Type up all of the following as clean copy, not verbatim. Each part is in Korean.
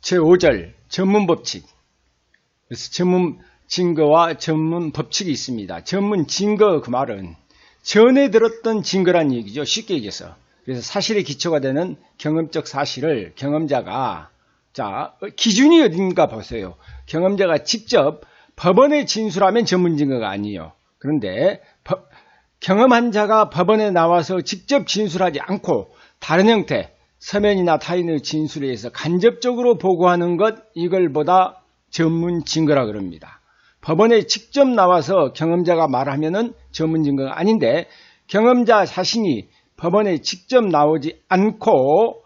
제5절 전문법칙. 그래서 전문 증거와 전문 법칙이 있습니다. 전문 증거 그 말은 전에 들었던 증거란 얘기죠. 쉽게 얘기해서. 그래서 사실의 기초가 되는 경험적 사실을 경험자가 기준이 어딘가 보세요. 경험자가 직접 법원에 진술하면 전문 증거가 아니에요. 그런데 경험한 자가 법원에 나와서 직접 진술하지 않고 다른 형태 서면이나 타인의 진술에 의해서 간접적으로 보고하는 것, 이걸 보다 전문 증거라 그럽니다. 법원에 직접 나와서 경험자가 말하면은 전문 증거가 아닌데, 경험자 자신이 법원에 직접 나오지 않고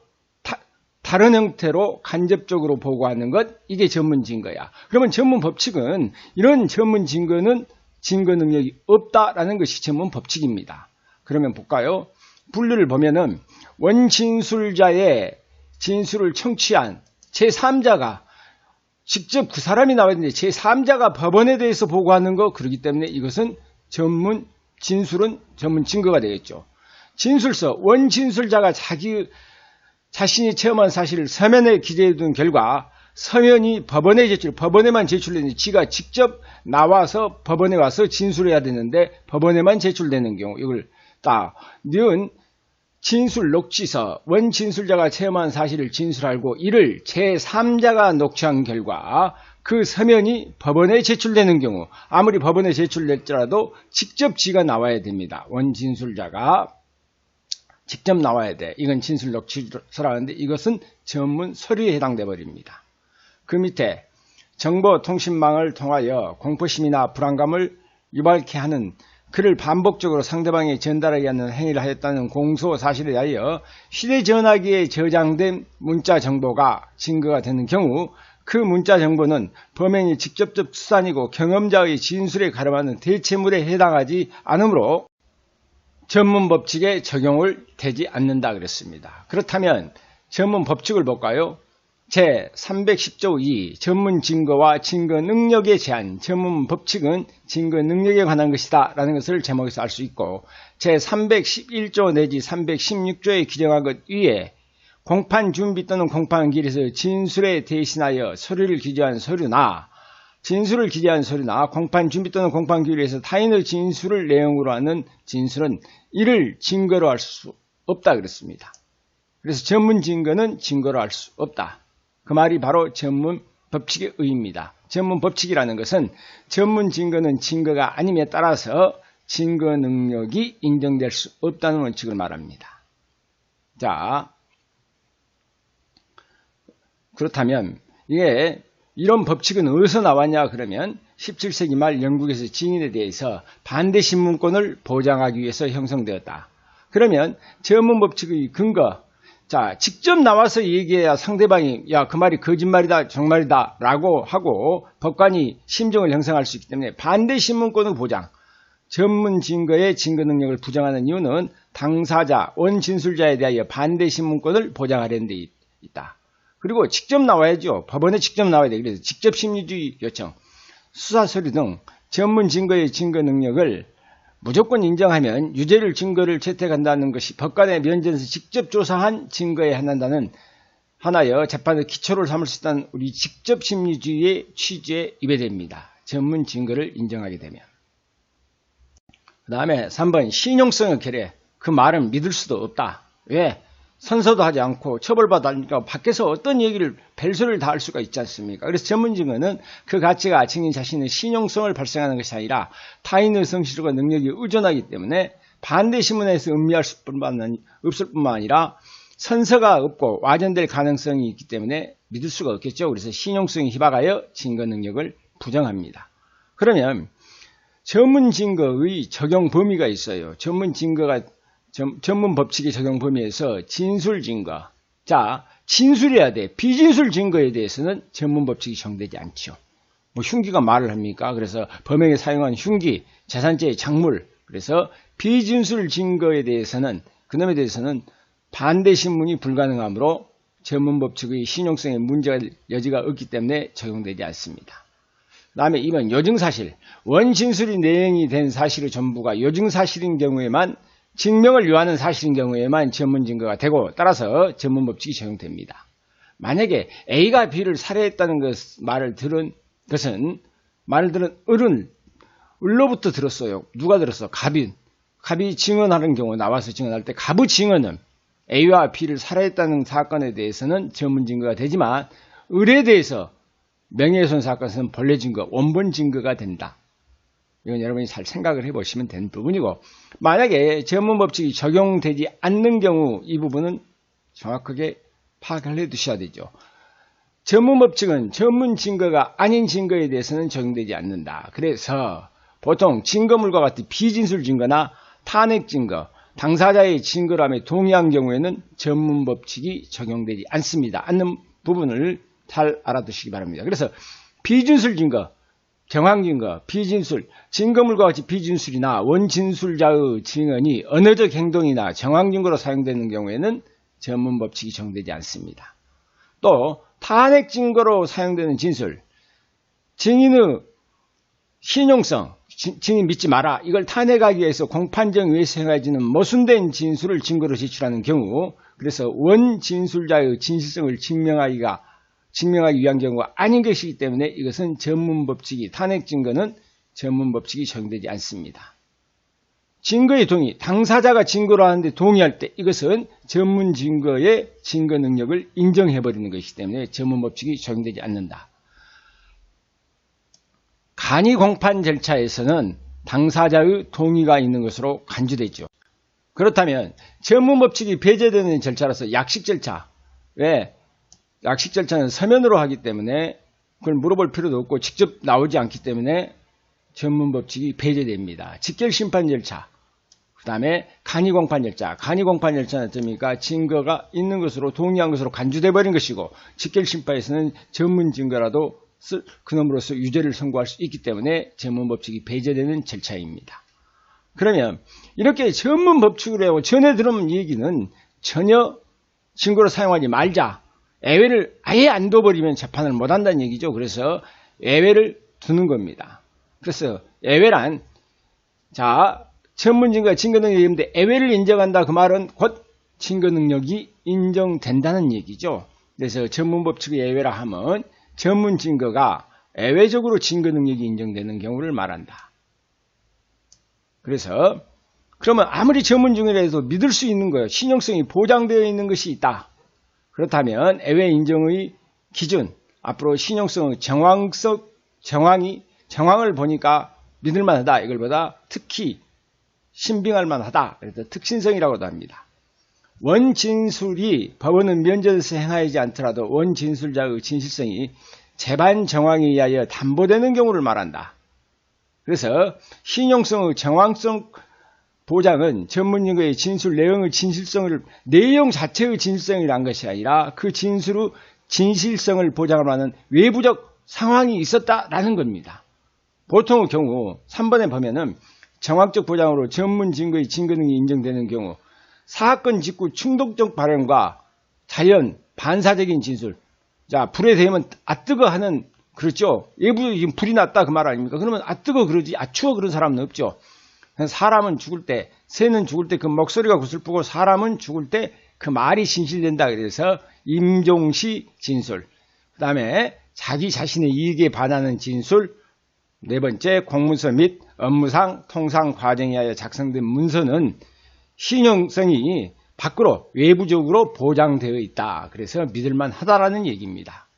다른 형태로 간접적으로 보고하는 것, 이게 전문 증거야. 그러면 전문 법칙은 이런 전문 증거는 증거 능력이 없다라는 것이 전문 법칙입니다. 그러면 볼까요? 분류를 보면은 원진술자의 진술을 청취한 제3자가 직접 그 사람이 나와야 되는데 제3자가 법원에 대해서 보고하는 거, 그렇기 때문에 이것은 진술은 전문 증거가 되겠죠. 진술서, 원진술자가 자신이 체험한 사실을 서면에 기재해둔 결과 서면이 법원에만 제출되는데 지가 직접 나와서 법원에 와서 진술해야 되는데 법원에만 제출되는 경우, 이걸 딱 니은 진술 녹취서, 원진술자가 체험한 사실을 진술하고 이를 제3자가 녹취한 결과 그 서면이 법원에 제출되는 경우, 아무리 법원에 제출될지라도 직접 지가 나와야 됩니다. 원진술자가 직접 나와야 돼. 이건 진술 녹취서라는데 이것은 전문 서류에 해당돼 버립니다. 그 밑에 정보통신망을 통하여 공포심이나 불안감을 유발케 하는 그를 반복적으로 상대방에 전달하게 하는 행위를 하였다는 공소 사실에 대하여 휴대전화기에 저장된 문자 정보가 증거가 되는 경우, 그 문자 정보는 범행의 직접적 수단이고 경험자의 진술에 가름하는 대체물에 해당하지 않으므로 전문 법칙에 적용을 되지 않는다 그랬습니다. 그렇다면 전문 법칙을 볼까요? 제310조 2 전문 증거와 증거 능력의 제한. 전문 법칙은 증거 능력에 관한 것이다 라는 것을 제목에서 알 수 있고, 제311조 내지 316조에 규정한 것 위에 공판 준비 또는 공판 기일에서 진술에 대신하여 서류를 기재한 서류나 진술을 기재한 서류나 공판 준비 또는 공판 기일에서 타인의 진술을 내용으로 하는 진술은 이를 증거로 할 수 없다 그랬습니다. 그래서 전문 증거는 증거로 할 수 없다. 그 말이 바로 전문 법칙의 의의입니다. 전문 법칙이라는 것은 전문 증거는 증거가 아님에 따라서 증거 능력이 인정될 수 없다는 원칙을 말합니다. 자, 그렇다면 이런 법칙은 어디서 나왔냐 그러면 17세기 말 영국에서 증인에 대해서 반대 신문권을 보장하기 위해서 형성되었다. 그러면 전문 법칙의 근거, 직접 나와서 얘기해야 상대방이 그 말이 거짓말이다, 정말이다 라고 하고 법관이 심정을 형성할 수 있기 때문에 반대 신문권의 보장, 전문 증거의 증거 능력을 부정하는 이유는 당사자, 원진술자에 대하여 반대 신문권을 보장하려는 데 있다. 그리고 직접 나와야죠. 법원에 직접 나와야 돼. 그래서 직접 심리주의 요청, 수사서류 등 전문 증거의 증거 능력을 무조건 인정하면 유죄를 증거를 채택한다는 것이 법관의 면전에서 직접 조사한 증거에 한한다는 하나여 재판의 기초를 삼을 수 있다는 우리 직접 심리주의의 취지에 위배됩니다. 전문 증거를 인정하게 되면. 그 다음에 3번 신용성의 결여. 그 말은 믿을 수도 없다. 왜? 선서도 하지 않고 처벌받으니까 밖에서 어떤 얘기를 벨소리를 다 할 수가 있지 않습니까? 그래서 전문 증거는 그 가치가 증인 자신의 신용성을 발생하는 것이 아니라 타인의 성실과 능력이 의존하기 때문에 반대 신문에서 음미할 없을 뿐만 아니라 선서가 없고 와전될 가능성이 있기 때문에 믿을 수가 없겠죠. 그래서 신용성이 희박하여 증거 능력을 부정합니다. 그러면 전문 증거의 적용 범위가 있어요. 전문 법칙의 적용 범위에서 진술 증거. 진술해야 돼. 비진술 증거에 대해서는 전문 법칙이 적용되지 않죠. 흉기가 말을 합니까? 그래서 범행에 사용한 흉기, 재산죄의 작물. 그래서 비진술 증거에 대해서는, 그놈에 대해서는 반대 신문이 불가능하므로 전문 법칙의 신용성에 문제가 여지가 없기 때문에 적용되지 않습니다. 그 다음에 2번 요증사실. 원진술이 내용이 된 사실의 전부가 요증사실인 경우에만, 증명을 요하는 사실인 경우에만 전문 증거가 되고 따라서 전문 법칙이 적용됩니다. 만약에 A가 B를 살해했다는 말을 들은 을로부터 들었어요. 누가 들었어? 갑이 증언하는 경우 나와서 증언할 때 갑의 증언은 A와 B를 살해했다는 사건에 대해서는 전문 증거가 되지만 을에 대해서 명예훼손 사건에서는 본래 증거, 원본 증거가 된다. 이건 여러분이 잘 생각을 해보시면 되는 부분이고, 만약에 전문 법칙이 적용되지 않는 경우 이 부분은 정확하게 파악을 해두셔야 되죠. 전문 법칙은 전문 증거가 아닌 증거에 대해서는 적용되지 않는다. 그래서 보통 증거물과 같은 비진술 증거나 탄핵 증거, 당사자의 증거람에 동의한 경우에는 전문 법칙이 적용되지 않는 부분을 잘 알아두시기 바랍니다. 그래서 비진술 증거, 정황 증거, 비진술, 증거물과 같이 비진술이나 원진술자의 증언이 언어적 행동이나 정황 증거로 사용되는 경우에는 전문 법칙이 적용되지 않습니다. 또 탄핵 증거로 사용되는 진술, 증인의 신용성, 증인 믿지 마라, 이걸 탄핵하기 위해서 공판정 위에서 행해지는 모순된 진술을 증거로 제출하는 경우, 그래서 원진술자의 진실성을 증명하기 위한 경우가 아닌 것이기 때문에 이것은 전문법칙이, 탄핵 증거는 전문법칙이 적용되지 않습니다. 증거의 동의, 당사자가 증거로 하는데 동의할 때 이것은 전문 증거의 증거 능력을 인정해버리는 것이기 때문에 전문법칙이 적용되지 않는다. 간이 공판 절차에서는 당사자의 동의가 있는 것으로 간주되죠. 그렇다면 전문법칙이 배제되는 절차로서 약식 절차, 왜? 약식 절차는 서면으로 하기 때문에 그걸 물어볼 필요도 없고 직접 나오지 않기 때문에 전문법칙이 배제됩니다. 직결심판 절차, 그 다음에 간이공판 절차. 간이공판 절차는 어떻습니까? 증거가 있는 것으로 동의한 것으로 간주돼 버린 것이고, 직결심판에서는 전문 증거라도 그놈으로서 유죄를 선고할 수 있기 때문에 전문법칙이 배제되는 절차입니다. 그러면 이렇게 전문법칙으로 하고 전에 들은 얘기는 전혀 증거로 사용하지 말자, 예외를 아예 안 둬버리면 재판을 못한다는 얘기죠. 그래서 예외를 두는 겁니다. 그래서 예외란, 전문 증거가 증거 능력이 있는데 예외를 인정한다, 그 말은 곧 증거 능력이 인정된다는 얘기죠. 그래서 전문 법칙의 예외라 하면 전문 증거가 예외적으로 증거 능력이 인정되는 경우를 말한다. 그래서 그러면 아무리 전문 증거라 해도 믿을 수 있는 거예요. 신용성이 보장되어 있는 것이 있다. 그렇다면 예외 인정의 기준, 앞으로 신용성의 정황을 보니까 믿을만하다, 이걸보다 특히 신빙할 만하다, 그래서 특신성이라고도 합니다. 원진술이 법원은 면제에서 행하지 않더라도 원진술자의 진실성이 재반 정황에 의하여 담보되는 경우를 말한다. 그래서 신용성의 정황성 보장은 전문 증거의 진술 내용의 진실성을, 내용 자체의 진실성이란 것이 아니라 그 진술의 진실성을 보장하는 외부적 상황이 있었다라는 겁니다. 보통의 경우 3번에 보면은 정황적 보장으로 전문 증거의 증거 능력이 인정되는 경우, 사건 직후 충동적 발언과 자연 반사적인 진술, 불에 대면 뜨거 하는, 그렇죠? 예부 불이 났다 그 말 아닙니까? 그러면 뜨거 그러지, 추워 그런 사람은 없죠. 사람은 죽을 때, 새는 죽을 때 그 목소리가 구슬프고 사람은 죽을 때 그 말이 진실된다. 그래서 임종시 진술, 그 다음에 자기 자신의 이익에 반하는 진술, 네 번째 공문서 및 업무상 통상 과정에 하여 작성된 문서는 신용성이 밖으로 외부적으로 보장되어 있다. 그래서 믿을만 하다라는 얘기입니다.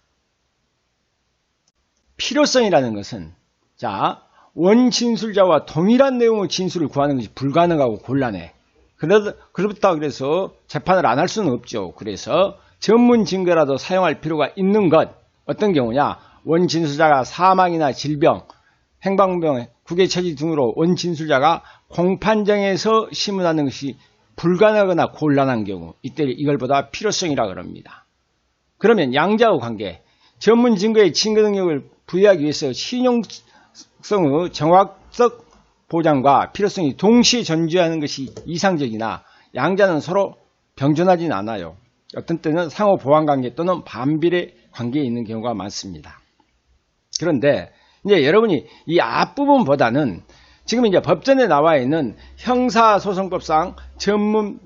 필요성이라는 것은, 원진술자와 동일한 내용의 진술을 구하는 것이 불가능하고 곤란해. 그렇다 그래서 재판을 안 할 수는 없죠. 그래서 전문 증거라도 사용할 필요가 있는 것, 어떤 경우냐? 원진술자가 사망이나 질병, 행방병, 국외처지 등으로 원진술자가 공판정에서 심문하는 것이 불가능하거나 곤란한 경우, 이때 이걸보다 필요성이라 그럽니다. 그러면 양자의 관계, 전문 증거의 증거 능력을 부여하기 위해서 신용성의 정확성 보장과 필요성이 동시에 존재하는 것이 이상적이나 양자는 서로 병존하진 않아요. 어떤 때는 상호 보완 관계 또는 반비례 관계에 있는 경우가 많습니다. 그런데 이제 여러분이 이 앞부분보다는 지금 이제 법전에 나와 있는 형사소송법상 전문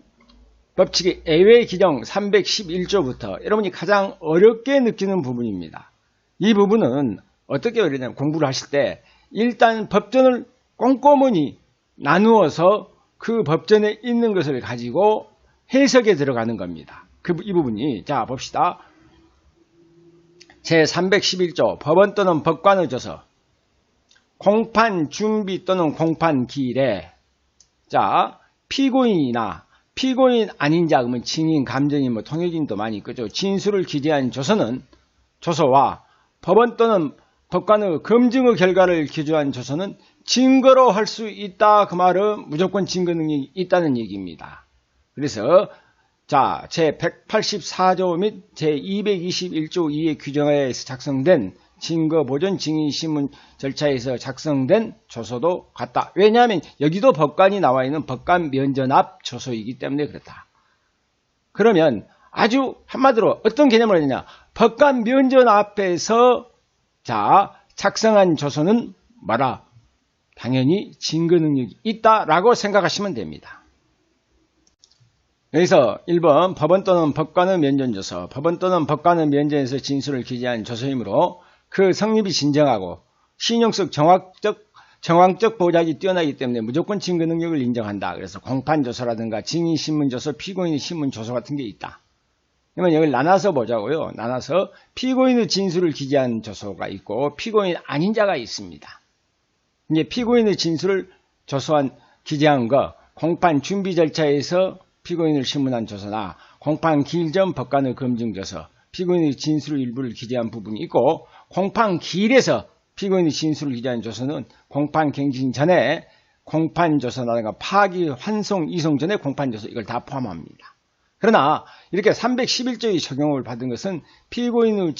법칙의 예외 규정 311조부터 여러분이 가장 어렵게 느끼는 부분입니다. 이 부분은 어떻게 어려냐면 공부를 하실 때 일단 법전을 꼼꼼히 나누어서 그 법전에 있는 것을 가지고 해석에 들어가는 겁니다. 이 부분이 자 봅시다. 제311조 법원 또는 법관의 조서 공판 준비 또는 공판 기일에 자 피고인이나 피고인 아닌 자 그러면 증인, 감정인, 통역인도 많이 있죠. 진술을 기재한 조서는 조서와 법원 또는 법관의 검증의 결과를 기재한 조서는 증거로 할 수 있다. 그 말은 무조건 증거 능력이 있다는 얘기입니다. 그래서 자 제184조 및 제221조 2의 규정하에서 작성된 증거보전 증인신문 절차에서 작성된 조서도 같다. 왜냐하면 여기도 법관이 나와 있는 법관 면전 앞 조서이기 때문에 그렇다. 그러면 아주 한마디로 어떤 개념을 하느냐. 법관 면전 앞에서 자 작성한 조서는 뭐라? 당연히 증거 능력이 있다라고 생각하시면 됩니다. 여기서 1번 법원 또는 법관의 면전조서 법원 또는 법관의 면전에서 진술을 기재한 조서이므로 그 성립이 진정하고 신용성 정황적 보작이 뛰어나기 때문에 무조건 증거 능력을 인정한다. 그래서 공판조서라든가 증인신문조서, 피고인의 신문조서 같은 게 있다. 그러면 여기를 나눠서 보자고요. 나눠서 피고인의 진술을 기재한 조서가 있고 피고인 아닌 자가 있습니다. 이제 피고인의 진술을 기재한 거 공판 준비 절차에서 피고인을 신문한 조서나 공판 기일 전 법관의 검증조서, 피고인의 진술 일부를 기재한 부분이 있고 공판 기일에서 피고인의 진술을 기재한 조서는 공판 갱신 전에 공판조서라든가 파기, 환송, 이송 전에 공판조서 이걸 다 포함합니다. 그러나 이렇게 311조의 적용을 받은 것은 피고인의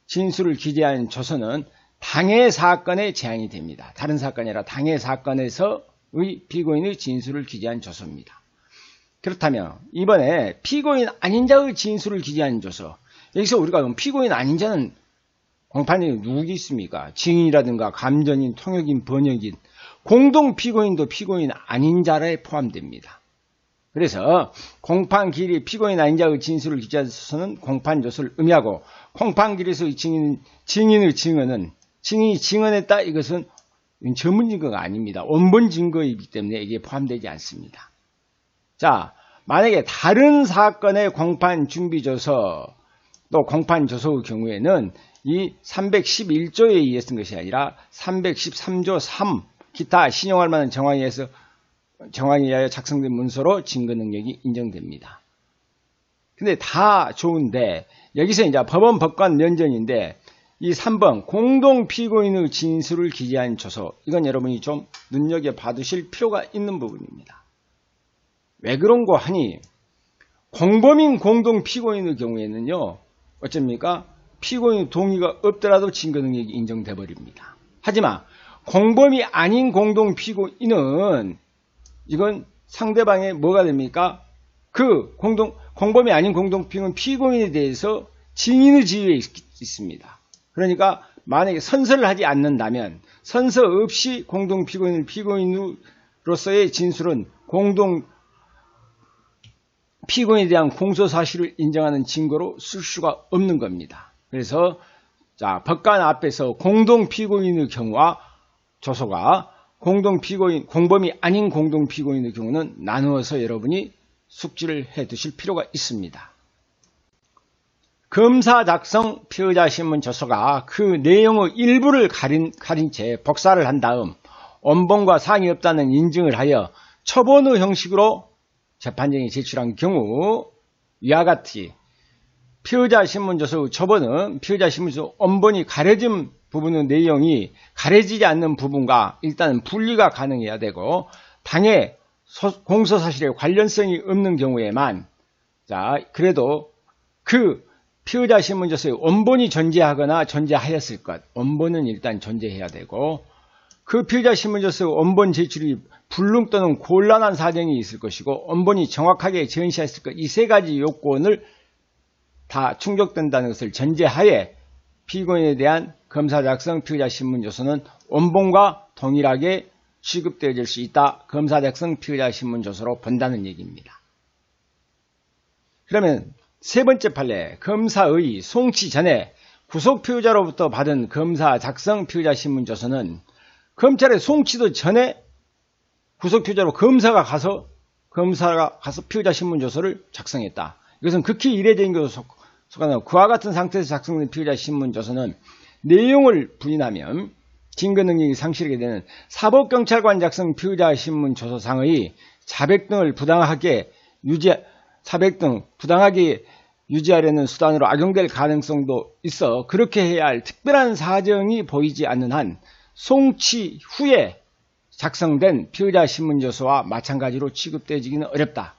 진술을 기재한 조서는 당해 사건에 제한이 됩니다. 다른 사건이 아니라 당해 사건에서의 피고인의 진술을 기재한 조서입니다. 그렇다면 이번에 피고인 아닌 자의 진술을 기재한 조서 여기서 우리가 피고인 아닌 자는 공판이 누구 있습니까? 증인이라든가 감정인, 통역인, 번역인, 공동 피고인도 피고인 아닌 자에 포함됩니다. 그래서 공판 기일이 피고인 아닌 자의 진술을 기재한 조서는 공판 조서를 의미하고 공판 기일에서 증인의 증언은 증인이 증언했다 이것은 전문 증거가 아닙니다. 원본 증거이기 때문에 이게 포함되지 않습니다. 자, 만약에 다른 사건의 공판 준비 조서 또 공판 조서의 경우에는 이 311조에 의해 쓴 것이 아니라 313조 3 기타 신용할 만한 정황에 의하여 작성된 문서로 증거 능력이 인정됩니다. 근데 다 좋은데 여기서 이제 법원 법관 면전인데 이 3번 공동 피고인의 진술을 기재한 조서 이건 여러분이 좀 눈여겨봐두실 필요가 있는 부분입니다. 왜 그런고 하니 공범인 공동 피고인의 경우에는요 어쩝니까? 피고인의 동의가 없더라도 증거 능력이 인정돼 버립니다. 하지만 공범이 아닌 공동 피고인은 이건 상대방의 뭐가 됩니까? 그 공범이 아닌 공동 피고인에 대해서 증인의 지위에 있습니다. 그러니까 만약에 선서를 하지 않는다면 선서 없이 공동 피고인으로서의 진술은 공동 피고인에 대한 공소 사실을 인정하는 증거로 쓸 수가 없는 겁니다. 그래서 자, 법관 앞에서 공동 피고인의 경우와 조서가 공동 피고인, 공범이 아닌 공동 피고인의 경우는 나누어서 여러분이 숙지를 해 두실 필요가 있습니다. 검사 작성 피의자 신문 조서가 그 내용의 일부를 가린 채 복사를 한 다음 원본과 상이 없다는 인증을 하여 초본의 형식으로 재판장이 제출한 경우 위와 같이 피의자 신문조서의 초본은 피의자 신문조서 원본이 가려진 부분의 내용이 가려지지 않는 부분과 일단은 분리가 가능해야 되고 당해 공소사실에 관련성이 없는 경우에만 자 그래도 그 피의자 신문조서의 원본이 존재하거나 존재하였을 것 원본은 일단 존재해야 되고 그 피의자 신문조서의 원본 제출이 불능 또는 곤란한 사정이 있을 것이고 원본이 정확하게 전시했을 것 이 세 가지 요건을 다 충족된다는 것을 전제하에 피고인에 대한 검사 작성 피의자 신문조서는 원본과 동일하게 취급되어질 수 있다. 검사 작성 피의자 신문조서로 본다는 얘기입니다. 그러면 세 번째 판례, 검사의 송치 전에 구속 피의자로부터 받은 검사 작성 피의자 신문 조서는 검찰에 송치도 전에 구속 피의자로 검사가 가서 피의자 신문 조서를 작성했다. 이것은 극히 이례적인 것으로 속하는 그와 같은 상태에서 작성된 피의자 신문 조서는 내용을 부인하면 증거 능력이 상실하게 되는 사법경찰관 작성 피의자 신문 조서상의 자백 등을 부당하게 유지하려는 수단으로 악용될 가능성도 있어 그렇게 해야 할 특별한 사정이 보이지 않는 한 송치 후에 작성된 피의자 신문조서와 마찬가지로 취급되어지기는 어렵다.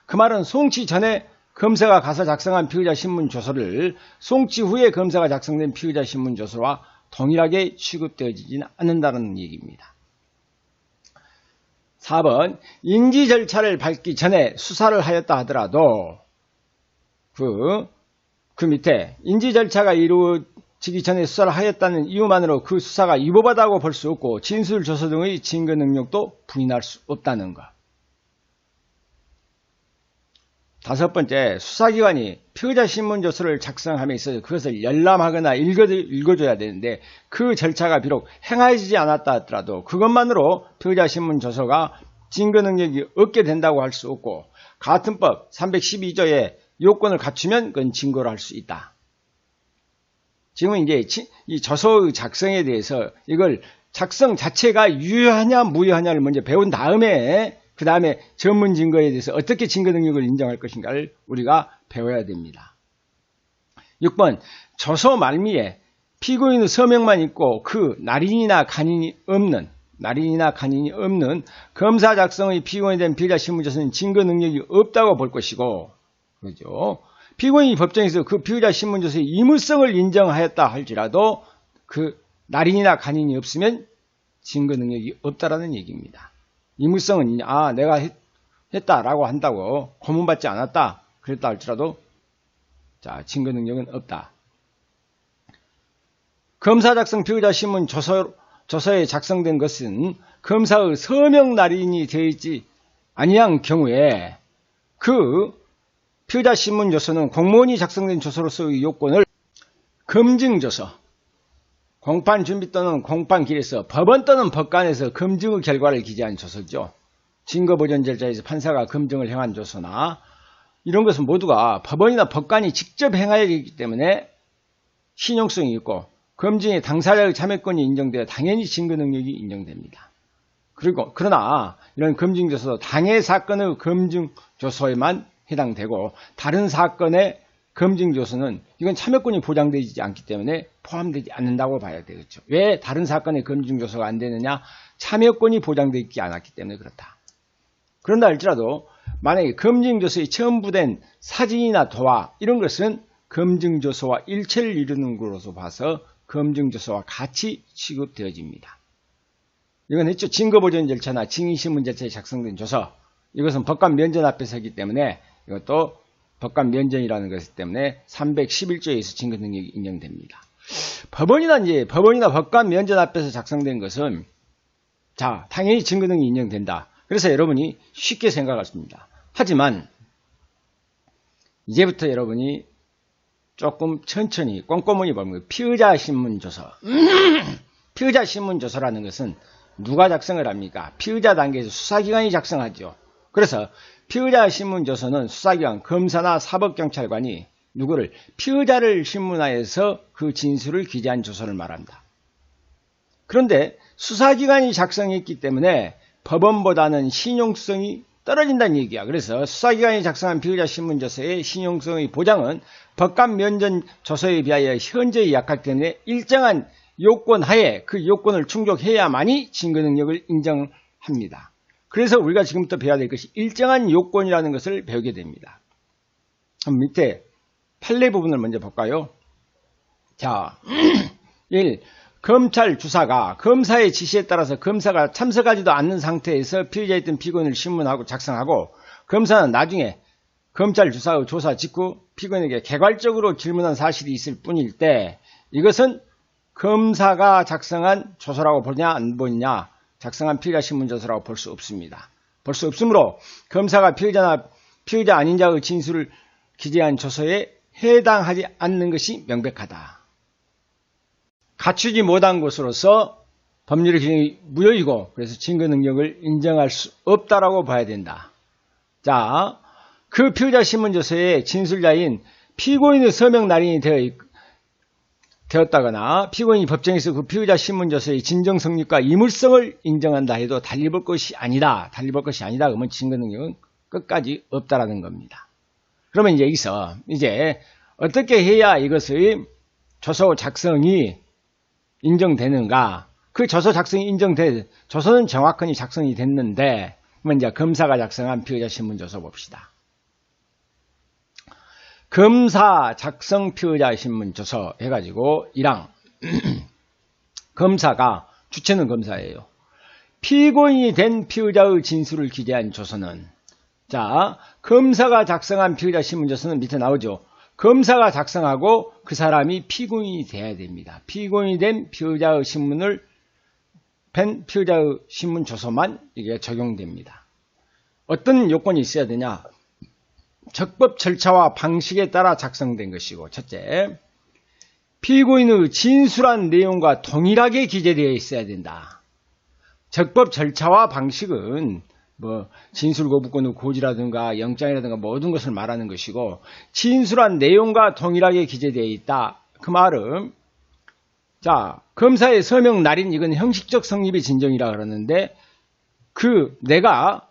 그 말은 송치 전에 검사가 가서 작성한 피의자 신문조서를 송치 후에 검사가 작성된 피의자 신문조서와 동일하게 취급되어지지는 않는다는 얘기입니다. 4번, 인지 절차를 밟기 전에 수사를 하였다 하더라도 그 밑에 인지 절차가 이루어지기 전에 수사를 하였다는 이유만으로 그 수사가 위법하다고 볼 수 없고 진술 조서 등의 증거 능력도 부인할 수 없다는 것. 5번째, 수사기관이 피의자 신문조서를 작성함에 있어서 그것을 열람하거나 읽어줘야 되는데 그 절차가 비록 행하지 않았다 하더라도 그것만으로 피의자 신문조서가 증거 능력이 없게 된다고 할 수 없고 같은 법 312조에 요건을 갖추면 그건 증거로 할 수 있다. 지금은 이제 이 조서의 작성에 대해서 이걸 작성 자체가 유효하냐 무효하냐를 먼저 배운 다음에 그 다음에 전문 증거에 대해서 어떻게 증거 능력을 인정할 것인가를 우리가 배워야 됩니다. 6번, 조서 말미에 피고인의 서명만 있고 그 날인이나 간인이 없는 검사 작성의 피고인에 대한 피의자 신문조서는 증거 능력이 없다고 볼 것이고, 그죠? 피고인이 법정에서 그 피의자 신문조서의 의무성을 인정하였다 할지라도 그 날인이나 간인이 없으면 증거 능력이 없다라는 얘기입니다. 의무성은 내가 했다라고 한다고 고문받지 않았다 그랬다 할지라도 자 증거 능력은 없다. 검사 작성 피의자 신문 조서에 작성된 것은 검사의 서명 날인이 되어 있지 아니한 경우에 그 피의자 신문 조서는 공무원이 작성된 조서로서의 요건을 검증조서, 공판 준비 또는 공판 길에서 법원 또는 법관에서 검증의 결과를 기재한 조서죠. 증거보전 절차에서 판사가 검증을 행한 조서나 이런 것은 모두가 법원이나 법관이 직접 행하여야 하기 때문에 신용성이 있고 검증에 당사자의 참여권이 인정되어 당연히 증거 능력이 인정됩니다. 그러나 이런 검증조서도 당해 사건의 검증조서에만 해당되고 다른 사건의 검증조서는 이건 참여권이 보장되지 않기 때문에 포함되지 않는다고 봐야 되겠죠. 왜 다른 사건의 검증조서가 안 되느냐? 참여권이 보장되지 않았기 때문에 그렇다. 그런다 할지라도 만약에 검증조서에 첨부된 사진이나 도화 이런 것은 검증조서와 일체를 이루는 것으로 봐서 검증조서와 같이 취급되어집니다. 이건 했죠. 증거보전 절차나 증인신문 절차에 작성된 조서 이것은 법관 면전 앞에서 하기 때문에 이것도 법관 면전이라는 것이기 때문에 311조에서 증거 능력이 인정됩니다. 법원이나 법관 면전 앞에서 작성된 것은 자 당연히 증거 능력이 인정된다. 그래서 여러분이 쉽게 생각하십니다. 하지만 이제부터 여러분이 조금 천천히 꼼꼼히 보면 피의자 신문조서 피의자 신문조서라는 것은 누가 작성을 합니까? 피의자 단계에서 수사기관이 작성하죠. 그래서 피의자 신문조서는 수사기관, 검사나 사법경찰관이 누구를 피의자를 신문하여서 그 진술을 기재한 조서를 말한다. 그런데 수사기관이 작성했기 때문에 법원보다는 신용성이 떨어진다는 얘기야. 그래서 수사기관이 작성한 피의자 신문조서의 신용성의 보장은 법관 면전 조서에 비하여 현저히 약하기 때문에 일정한 요건 하에 그 요건을 충족해야만이 증거 능력을 인정합니다. 그래서 우리가 지금부터 배워야 될 것이 일정한 요건이라는 것을 배우게 됩니다. 그럼 밑에 판례 부분을 먼저 볼까요? 자, 1. 검찰 주사가 검사의 지시에 따라서 검사가 참석하지도 않는 상태에서 피의자였던 피고인을 신문하고 작성하고 검사는 나중에 검찰 주사의 조사 직후 피고인에게 개괄적으로 질문한 사실이 있을 뿐일 때 이것은 검사가 작성한 조서라고 보냐 안 보냐 작성한 피의자 신문조서라고 볼 수 없습니다. 볼 수 없으므로 검사가 피의자 아닌 자의 진술을 기재한 조서에 해당하지 않는 것이 명백하다. 갖추지 못한 것으로서 법률의 기준이 무효이고 그래서 증거 능력을 인정할 수 없다라고 봐야 된다. 자, 그 피의자 신문조서에 진술자인 피고인의 서명 날인이 되었다거나 피고인이 법정에서 그 피의자 신문조서의 진정 성립과 이물성을 인정한다 해도 달리 볼 것이 아니다. 그러면 증거 능력은 끝까지 없다라는 겁니다. 그러면 이제 여기서 이제 어떻게 해야 이것의 조서 작성이 인정되는가? 그 조서 작성이 조서는 정확하게 작성이 됐는데, 그러면 이제 검사가 작성한 피의자 신문조서 봅시다. 검사 작성 피의자 신문조서 해가지고 1항 검사가 주체는 검사예요. 피고인이 된 피의자의 진술을 기재한 조서는 자 검사가 작성한 피의자 신문조서는 밑에 나오죠. 검사가 작성하고 그 사람이 피고인이 돼야 됩니다. 피고인이 된 피의자의 신문을 뺀 피의자의 신문조서만 이게 적용됩니다. 어떤 요건이 있어야 되냐? 적법 절차와 방식에 따라 작성된 것이고 첫째, 피고인의 진술한 내용과 동일하게 기재되어 있어야 된다. 적법 절차와 방식은 뭐 진술 거부권의 고지라든가 영장이라든가 모든 것을 말하는 것이고 진술한 내용과 동일하게 기재되어 있다. 그 말은 자 검사의 서명 날인 이건 형식적 성립의 진정이라 그러는데 내가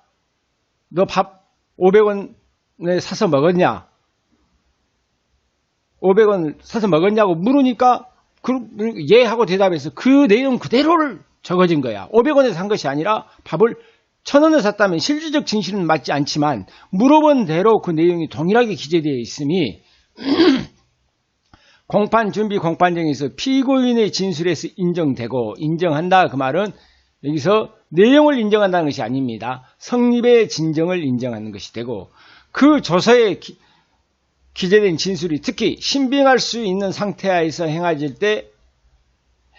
너 밥 500원에 사서 먹었냐? 500원 사서 먹었냐고 물으니까 예 하고 대답해서 그 내용 그대로를 적어진 거야. 500원에 산 것이 아니라 밥을 1000원에 샀다면 실질적 진실은 맞지 않지만 물어본 대로 그 내용이 동일하게 기재되어 있으니 공판 준비 공판정에서 피고인의 진술에서 인정한다. 그 말은 여기서 내용을 인정한다는 것이 아닙니다. 성립의 진정을 인정하는 것이 되고 그 조서에 기재된 진술이 특히 신빙할 수 있는 상태하에서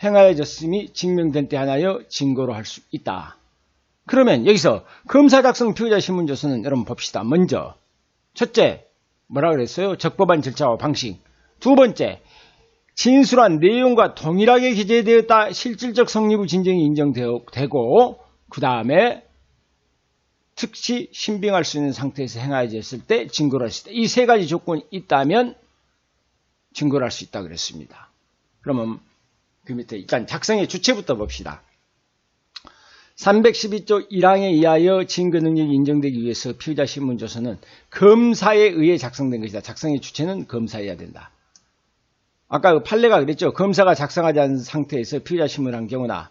행하여졌음이 증명된 때 하나여 증거로 할 수 있다. 그러면 여기서 검사 작성 피의자 신문조서는 여러분 봅시다. 먼저 첫째 뭐라 그랬어요? 적법한 절차와 방식. 두 번째 진술한 내용과 동일하게 기재되었다. 실질적 성립의 진정이 인정되고 그 다음에 특히 신빙할 수 있는 상태에서 행하여졌을 때 증거를 할 수 있다. 이 세 가지 조건이 있다면 증거를 할 수 있다 그랬습니다. 그러면 그 밑에 일단 작성의 주체부터 봅시다. 312조 1항에 의하여 증거 능력이 인정되기 위해서 피의자 신문조서는 검사에 의해 작성된 것이다. 작성의 주체는 검사여야 된다. 아까 그 판례가 그랬죠. 검사가 작성하지 않은 상태에서 피의자 신문을 한 경우나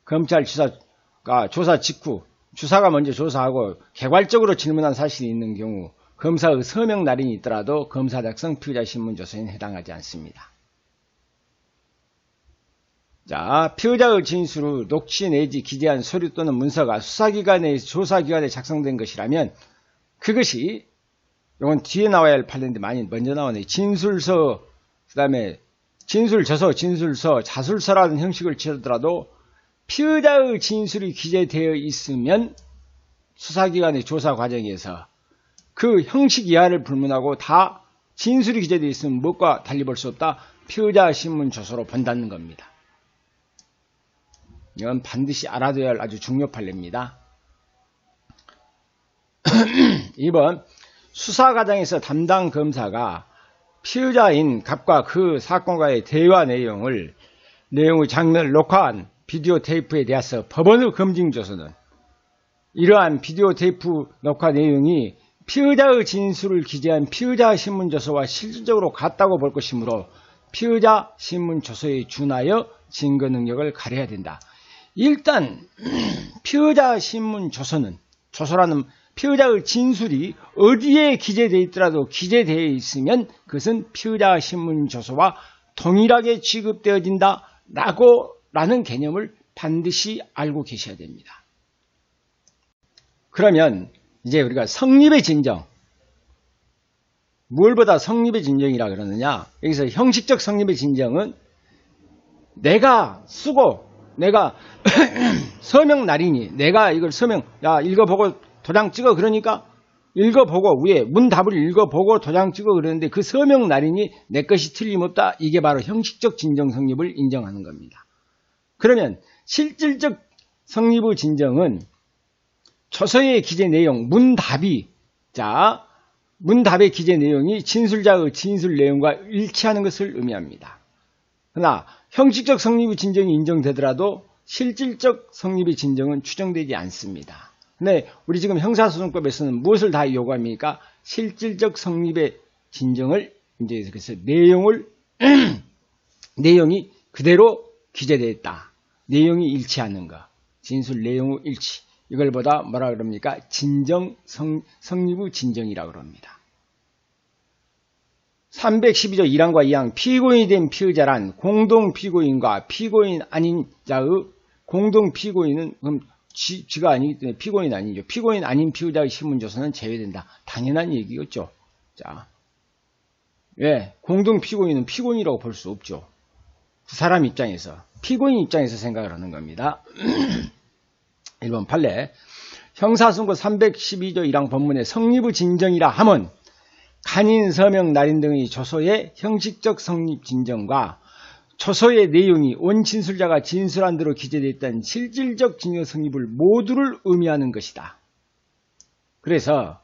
검찰 주사가 조사 직후 주사가 먼저 조사하고 개괄적으로 질문한 사실이 있는 경우 검사의 서명 날인이 있더라도 검사 작성 피의자 신문조서에는 해당하지 않습니다. 자, 피의자의 진술을 녹취 내지 기재한 서류 또는 문서가 수사기관의 조사기관에 작성된 것이라면 그것이 이건 뒤에 나와야 할 판례인데 많이 먼저 나오네. 진술서, 그 다음에 진술저서, 진술서, 자술서라는 형식을 취하더라도 피의자의 진술이 기재되어 있으면 수사기관의 조사 과정에서 그 형식 이하를 불문하고 다 진술이 기재되어 있으면 무엇과 달리 볼 수 없다. 피의자 신문조서로 본다는 겁니다. 이건 반드시 알아둬야 할 아주 중요 판례입니다. 2번 수사 과정에서 담당 검사가 피의자인 갑과 그 사건과의 대화 내용의 장면을 녹화한 비디오 테이프에 대해서 법원의 검증조서는 이러한 비디오 테이프 녹화 내용이 피의자의 진술을 기재한 피의자 신문조서와 실질적으로 같다고 볼 것이므로 피의자 신문조서에 준하여 증거 능력을 가려야 된다. 일단 피의자 신문조서는 조서라는 피의자의 진술이 어디에 기재되어 있더라도 기재되어 있으면 그것은 피의자 신문조서와 동일하게 취급되어진다 라는 개념을 반드시 알고 계셔야 됩니다. 그러면 이제 우리가 성립의 진정, 무엇보다 성립의 진정이라 그러느냐? 여기서 형식적 성립의 진정은 내가 서명 날이니 내가 이걸 읽어보고 도장 찍어 그러니까 읽어보고 위에 문답을 읽어보고 도장 찍어 그러는데 그 서명 날인이 내 것이 틀림없다. 이게 바로 형식적 진정 성립을 인정하는 겁니다. 그러면 실질적 성립의 진정은 초서의 기재 내용, 문답의 기재 내용이 진술자의 진술 내용과 일치하는 것을 의미합니다. 그러나 형식적 성립의 진정이 인정되더라도 실질적 성립의 진정은 추정되지 않습니다. 근데 우리 지금 형사소송법에서는 무엇을 다 요구합니까? 실질적 성립의 진정을 이제 그래서 내용이 그대로 기재되어 있다. 내용이 일치하는 것. 진술 내용의 일치. 이걸 보다 뭐라 그럽니까? 성립의 진정이라고 그럽니다. 312조 1항과 2항 피고인이 된 피의자란 공동피고인과 피고인 아닌 자의 공동피고인은 그럼 지가 아니기 때문에 피고인 아니죠. 피고인 아닌 피의자의 신문조서는 제외된다. 당연한 얘기였죠. 자, 왜? 공동피고인은 피고인이라고 볼 수 없죠. 그 사람 입장에서, 피고인 입장에서 생각을 하는 겁니다. 1번 판례. 형사선고 312조 1항 법문의 성립의 진정이라 함은 간인, 서명, 날인 등의 조서의 형식적 성립 진정과 조서의 내용이 원진술자가 진술한 대로 기재되어 있다는 실질적 진정 성립을 모두를 의미하는 것이다. 그래서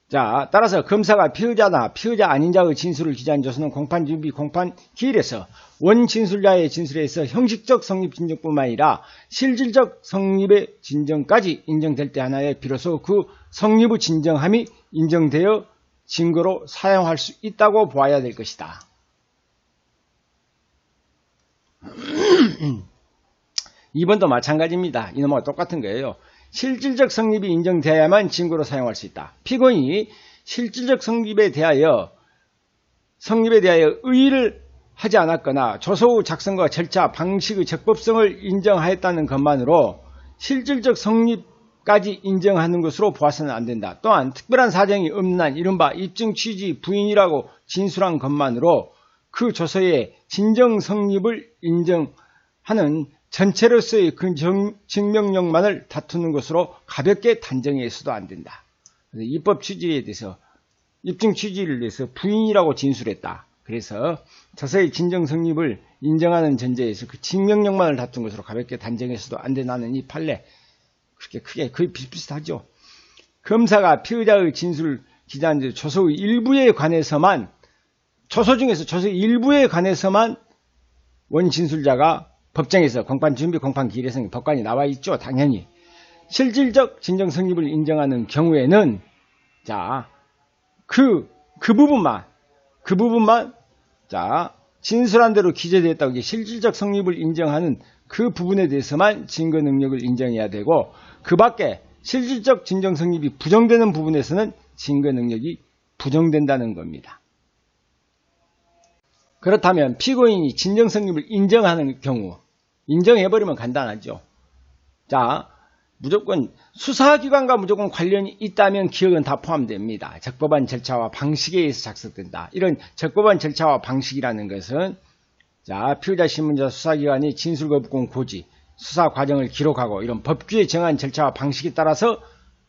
따라서 검사가 피의자나 피의자 아닌 자의 진술을 기재한 조서는 공판 준비, 공판 기일에서 원진술자의 진술에 있어 형식적 성립 진정뿐만 아니라 실질적 성립의 진정까지 인정될 때 하나에 비로소 그 성립의 진정함이 인정되어 증거로 사용할 수 있다고 보아야 될 것이다. 2번도 마찬가지입니다. 이놈과 똑같은 거예요. 실질적 성립이 인정되어야만 증거로 사용할 수 있다. 피고인이 실질적 성립에 대하여 의의를 하지 않았거나 조서의 작성과 절차, 방식의 적법성을 인정하였다는 것만으로 실질적 성립까지 인정하는 것으로 보아서는 안 된다. 또한 특별한 사정이 없는 한 이른바 입증 취지 부인이라고 진술한 것만으로 그 조서의 진정 성립을 인정하는 전체로서의 그 증명력만을 다투는 것으로 가볍게 단정해서도 안 된다. 입법 취지에 대해서 입증 취지를 위해서 부인이라고 진술했다. 그래서 조서의 진정 성립을 인정하는 전제에서 그 증명력만을 다툰 것으로 가볍게 단정해서도 안 된다는 이 판례 그렇게 크게 거의 비슷비슷하죠. 검사가 피의자의 진술을 기재한 조서의 일부에 관해서만 조서 중에서 조서의 일부에 관해서만 원진술자가 법정에서 공판 준비, 공판 기일에서 법관이 나와 있죠. 당연히. 실질적 진정 성립을 인정하는 경우에는 그 부분만 진술한 대로 기재되었다고 이제 실질적 성립을 인정하는 그 부분에 대해서만 증거 능력을 인정해야 되고 그 밖에 실질적 진정 성립이 부정되는 부분에서는 증거 능력이 부정된다는 겁니다. 그렇다면 피고인이 진정 성립을 인정하는 경우 인정해버리면 간단하죠. 무조건 수사기관과 무조건 관련이 있다면 기억은 다 포함됩니다. 적법한 절차와 방식에 의해서 작성된다. 이런 적법한 절차와 방식이라는 것은 피의자 신문자 수사기관이 진술거부권 고지, 수사 과정을 기록하고 이런 법규에 정한 절차와 방식에 따라서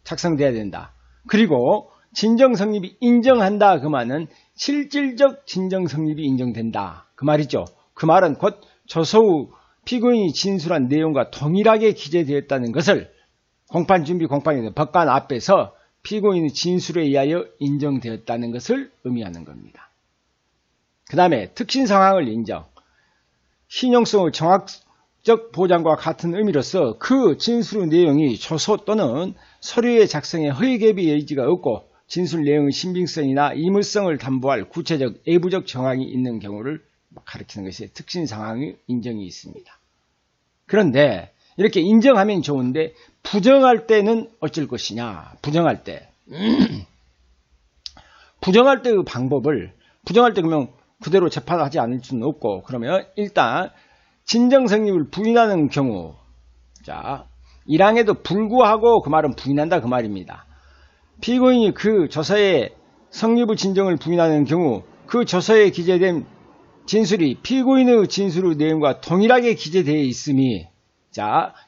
작성돼야 된다. 그리고 진정 성립이 인정한다 그 말은 실질적 진정 성립이 인정된다 그 말이죠. 그 말은 곧 조서의 피고인이 진술한 내용과 동일하게 기재되었다는 것을 공판 준비 공판에서 법관 앞에서 피고인의 진술에 의하여 인정되었다는 것을 의미하는 겁니다. 그 다음에 특신 상황을 인정. 신용성의 정확적 보장과 같은 의미로서 그 진술의 내용이 조서 또는 서류의 작성에 허위개비 여지가 없고 진술 내용의 신빙성이나 임의성을 담보할 구체적 외부적 정황이 있는 경우를 가리키는 것이 특신 상황의 인정이 있습니다. 그런데 이렇게 인정하면 좋은데 부정할 때는 어쩔 것이냐. 부정할 때의 방법을 부정할 때 그러면 그대로 재판하지 않을 수는 없고 그러면 일단 진정 성립을 부인하는 경우 1항에도 불구하고 그 말은 부인한다 그 말입니다. 피고인이 그 조서의 성립의 진정을 부인하는 경우 그 조서에 기재된 진술이 피고인의 진술의 내용과 동일하게 기재되어 있음이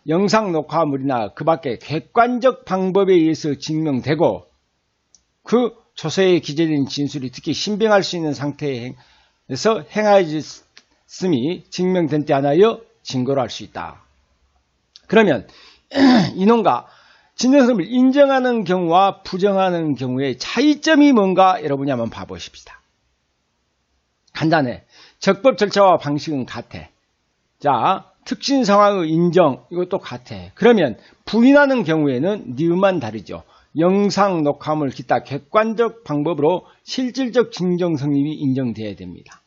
영상 녹화물이나 그 밖에 객관적 방법에 의해서 증명되고 그 조서에 기재된 진술이 특히 신빙할 수 있는 상태에서 행하였음이 증명된 때 하나여 증거로 할 수 있다. 그러면 인원과 진정성을 인정하는 경우와 부정하는 경우의 차이점이 뭔가 여러분이 한번 봐보십시다. 간단해. 적법 절차와 방식은 같아. 자, 특신 상황의 인정 이것도 같아. 그러면 부인하는 경우에는 니은만 다르죠. 영상 녹화물 기타 객관적 방법으로 실질적 진정 성립이 인정돼야 됩니다.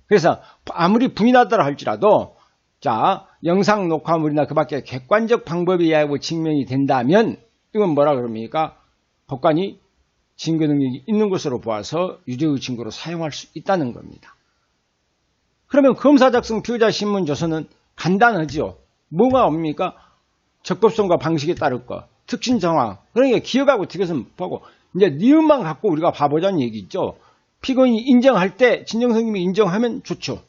그래서 아무리 부인하더라 할지라도 자, 영상 녹화물이나 그 밖에 객관적 방법에 의하여 증명이 된다면 이건 뭐라 그럽니까? 법관이 증거 능력이 있는 것으로 보아서 유죄의 증거로 사용할 수 있다는 겁니다. 그러면 검사 작성 피의자 신문 조서는 간단하죠. 뭐가 옵니까? 적법성과 방식에 따를 것, 특신 정황. 그러니까 기억하고 티켓은 보고 이제 니은만 갖고 우리가 봐보자는 얘기죠. 피고인이 인정할 때 진정성님이 인정하면 좋죠.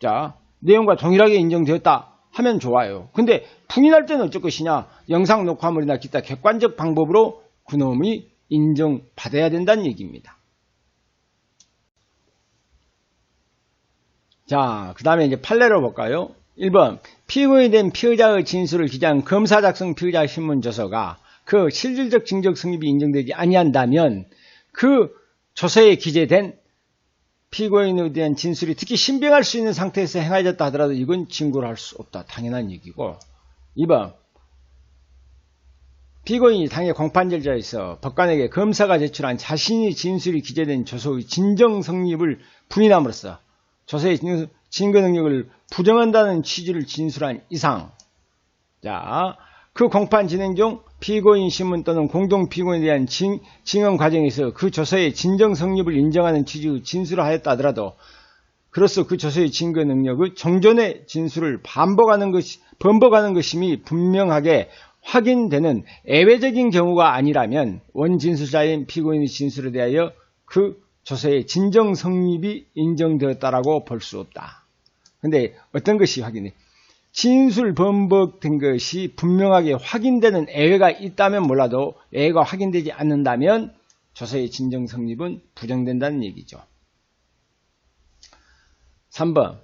자, 내용과 동일하게 인정되었다 하면 좋아요. 근데 부인할 때는 어쩔 것이냐? 영상 녹화물이나 기타 객관적 방법으로 그놈이 인정받아야 된다는 얘기입니다. 자, 그 다음에 이제 판례로 볼까요? 1번, 피고인이 된 피의자의 진술을 기재한 검사 작성 피의자 신문 조서가 그 실질적 징적 성립이 인정되지 아니한다면 그 조서에 기재된 피고인에 대한 진술이 특히 신빙할 수 있는 상태에서 행하였다 하더라도 이건 증거를 할 수 없다. 당연한 얘기고. 2번, 피고인이 당해 공판 절차에서 법관에게 검사가 제출한 자신의 진술이 기재된 조서의 진정 성립을 부인함으로써 조서의 증거 능력을 부정한다는 취지를 진술한 이상, 자, 그 공판 진행 중 피고인 신문 또는 공동 피고인에 대한 증언 과정에서 그 조서의 진정 성립을 인정하는 취지의 진술을 하였다 하더라도 그로써 그 조서의 증거 능력의 종전의 진술을 번복하는 것임이 분명하게 확인되는 예외적인 경우가 아니라면 원진술자인 피고인의 진술에 대하여 그 조서의 진정 성립이 인정되었다라고 볼 수 없다. 근데 어떤 것이 확인돼? 진술 번복된 것이 분명하게 확인되는 예외가 있다면 몰라도 예외가 확인되지 않는다면 조서의 진정 성립은 부정된다는 얘기죠. 3번.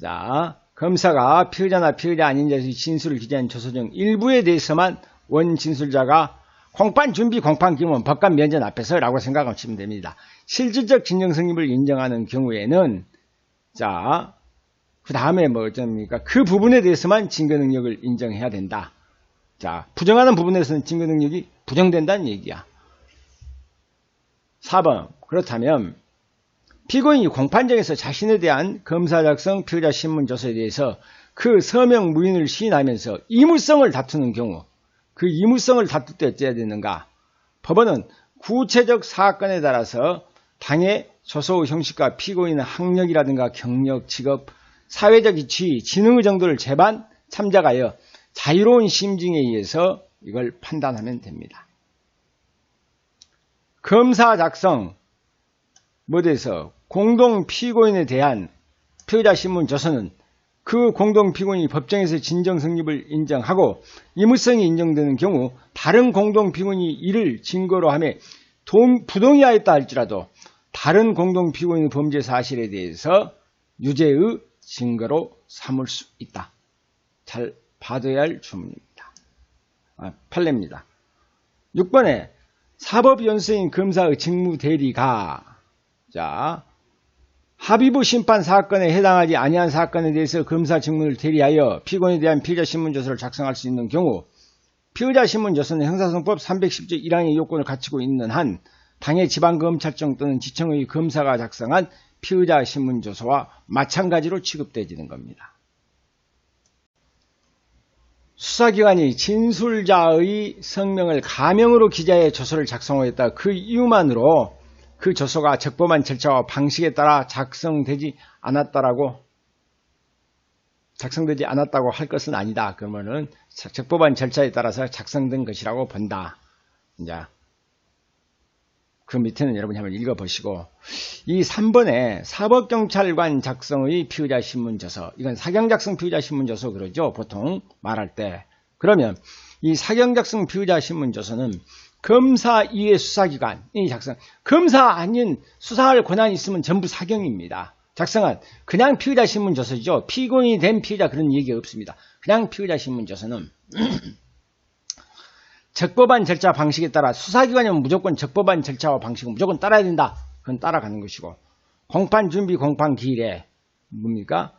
자, 검사가 피의자나 피의자 아닌 자의 진술을 기재한 조서 중 일부에 대해서만 원진술자가 공판 준비, 공판 기문, 법관 면전 앞에서 라고 생각하시면 됩니다. 실질적 진정 성립을 인정하는 경우에는 자, 그 다음에 뭐 어쩝니까? 그 부분에 대해서만 증거 능력을 인정해야 된다. 자, 부정하는 부분에서는 증거 능력이 부정된다는 얘기야. 4번. 그렇다면 피고인이 공판정에서 자신에 대한 검사 작성 피의자 신문 조서에 대해서 그 서명 무인을 시인하면서 이무성을 다투는 경우 그 이무성을 다툴 때 어찌해야 되는가? 법원은 구체적 사건에 따라서 당해 조서의 형식과 피고인의 학력이라든가 경력, 직업, 사회적 위치, 지능의 정도를 재반 참작하여 자유로운 심증에 의해서 이걸 판단하면 됩니다. 검사 작성 뭐돼서 공동 피고인에 대한 피의자 신문 조서는 그 공동 피고인이 법정에서 진정 성립을 인정하고 이무성이 인정되는 경우 다른 공동 피고인이 이를 증거로 하며 부동의하였다 할지라도 다른 공동 피고인의 범죄 사실에 대해서 유죄의 증거로 삼을 수 있다. 잘 봐둬야 할 주문입니다. 판례입니다. 6번에 사법연수인 검사의 직무대리가 자 합의부 심판 사건에 해당하지 아니한 사건에 대해서 검사 직무를 대리하여 피고인에 대한 피의자 신문조서를 작성할 수 있는 경우 피의자 신문조서는 형사소송법 310조 1항의 요건을 갖추고 있는 한 당해 지방검찰청 또는 지청의 검사가 작성한 피의자 신문조서와 마찬가지로 취급되어지는 겁니다. 수사기관이 진술자의 성명을 가명으로 기재해 조서를 작성하였다. 그 이유만으로 그 조서가 적법한 절차와 방식에 따라 작성되지 않았다고 할 것은 아니다. 그러면은 적법한 절차에 따라서 작성된 것이라고 본다. 이제 그 밑에는 여러분이 한번 읽어보시고 이 3번에 사법경찰관 작성의 피의자 신문조서 이건 사경작성 피의자 신문조서 그러죠. 보통 말할 때. 그러면 이 사경작성 피의자 신문조서는 검사 이외 수사기관이 작성. 검사 아닌 수사할 권한이 있으면 전부 사경입니다. 작성한 그냥 피의자 신문조서죠. 피고인이 된 피의자 그런 얘기가 없습니다. 그냥 피의자 신문조서는 적법한 절차 방식에 따라 수사기관이면 무조건 적법한 절차와 방식은 무조건 따라야 된다. 그건 따라가는 것이고 공판 준비 공판 기일에 뭡니까?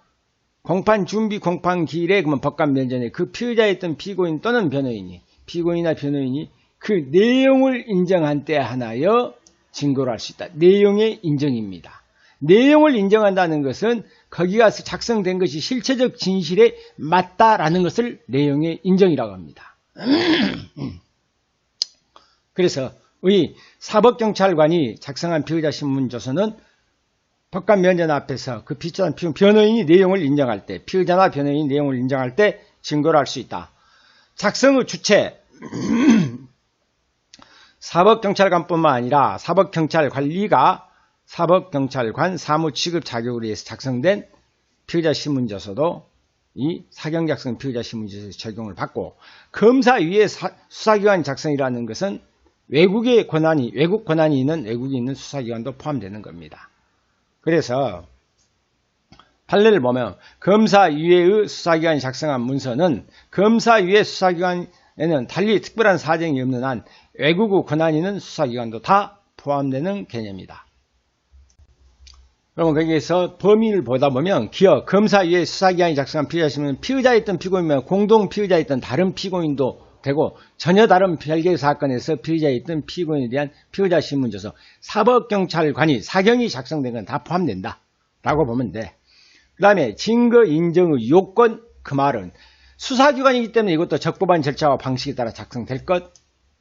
공판 준비 공판 기일에 그러면 법관 면전에 그 피의자였던 피고인 또는 변호인이 피고인이나 변호인이 그 내용을 인정한 때 하나여 증거로 할 수 있다. 내용의 인정입니다. 내용을 인정한다는 것은 거기 가서 작성된 것이 실체적 진실에 맞다라는 것을 내용의 인정이라고 합니다. 그래서 의 사법경찰관이 작성한 피의자 신문조서는 법관 면전 앞에서 그 피의자 변호인이 내용을 인정할 때 피의자나 변호인이 내용을 인정할 때 증거로 할 수 있다. 작성의 주체 사법경찰관뿐만 아니라 사법경찰관리가 사법경찰관 사무취급 자격으로 해서 작성된 피의자 신문조서도 이 사경작성 피의자 신문조서에 적용을 받고 검사 위에 수사기관 작성이라는 것은 외국 권한이 있는 외국에 있는 수사기관도 포함되는 겁니다. 그래서 판례를 보면 검사 위에의 수사기관이 작성한 문서는 검사 위에 수사기관에는 달리 특별한 사정이 없는 한 외국의 권한이 있는 수사기관도 다 포함되는 개념이다. 그러면 거기에서 범위를 보다 보면 기어 검사 위에 수사기관이 작성한 피의자신문은 피의자였던 피고인이면 공동 피의자였던 다른 피고인도 되고 전혀 다른 별개의 사건에서 피의자였던 피고인에 대한 피의자 신문조서 사법경찰관이 사경이 작성된 건 다 포함된다 라고 보면 돼. 그 다음에 증거 인정의 요건 그 말은 수사기관이기 때문에 이것도 적법한 절차와 방식에 따라 작성될 것.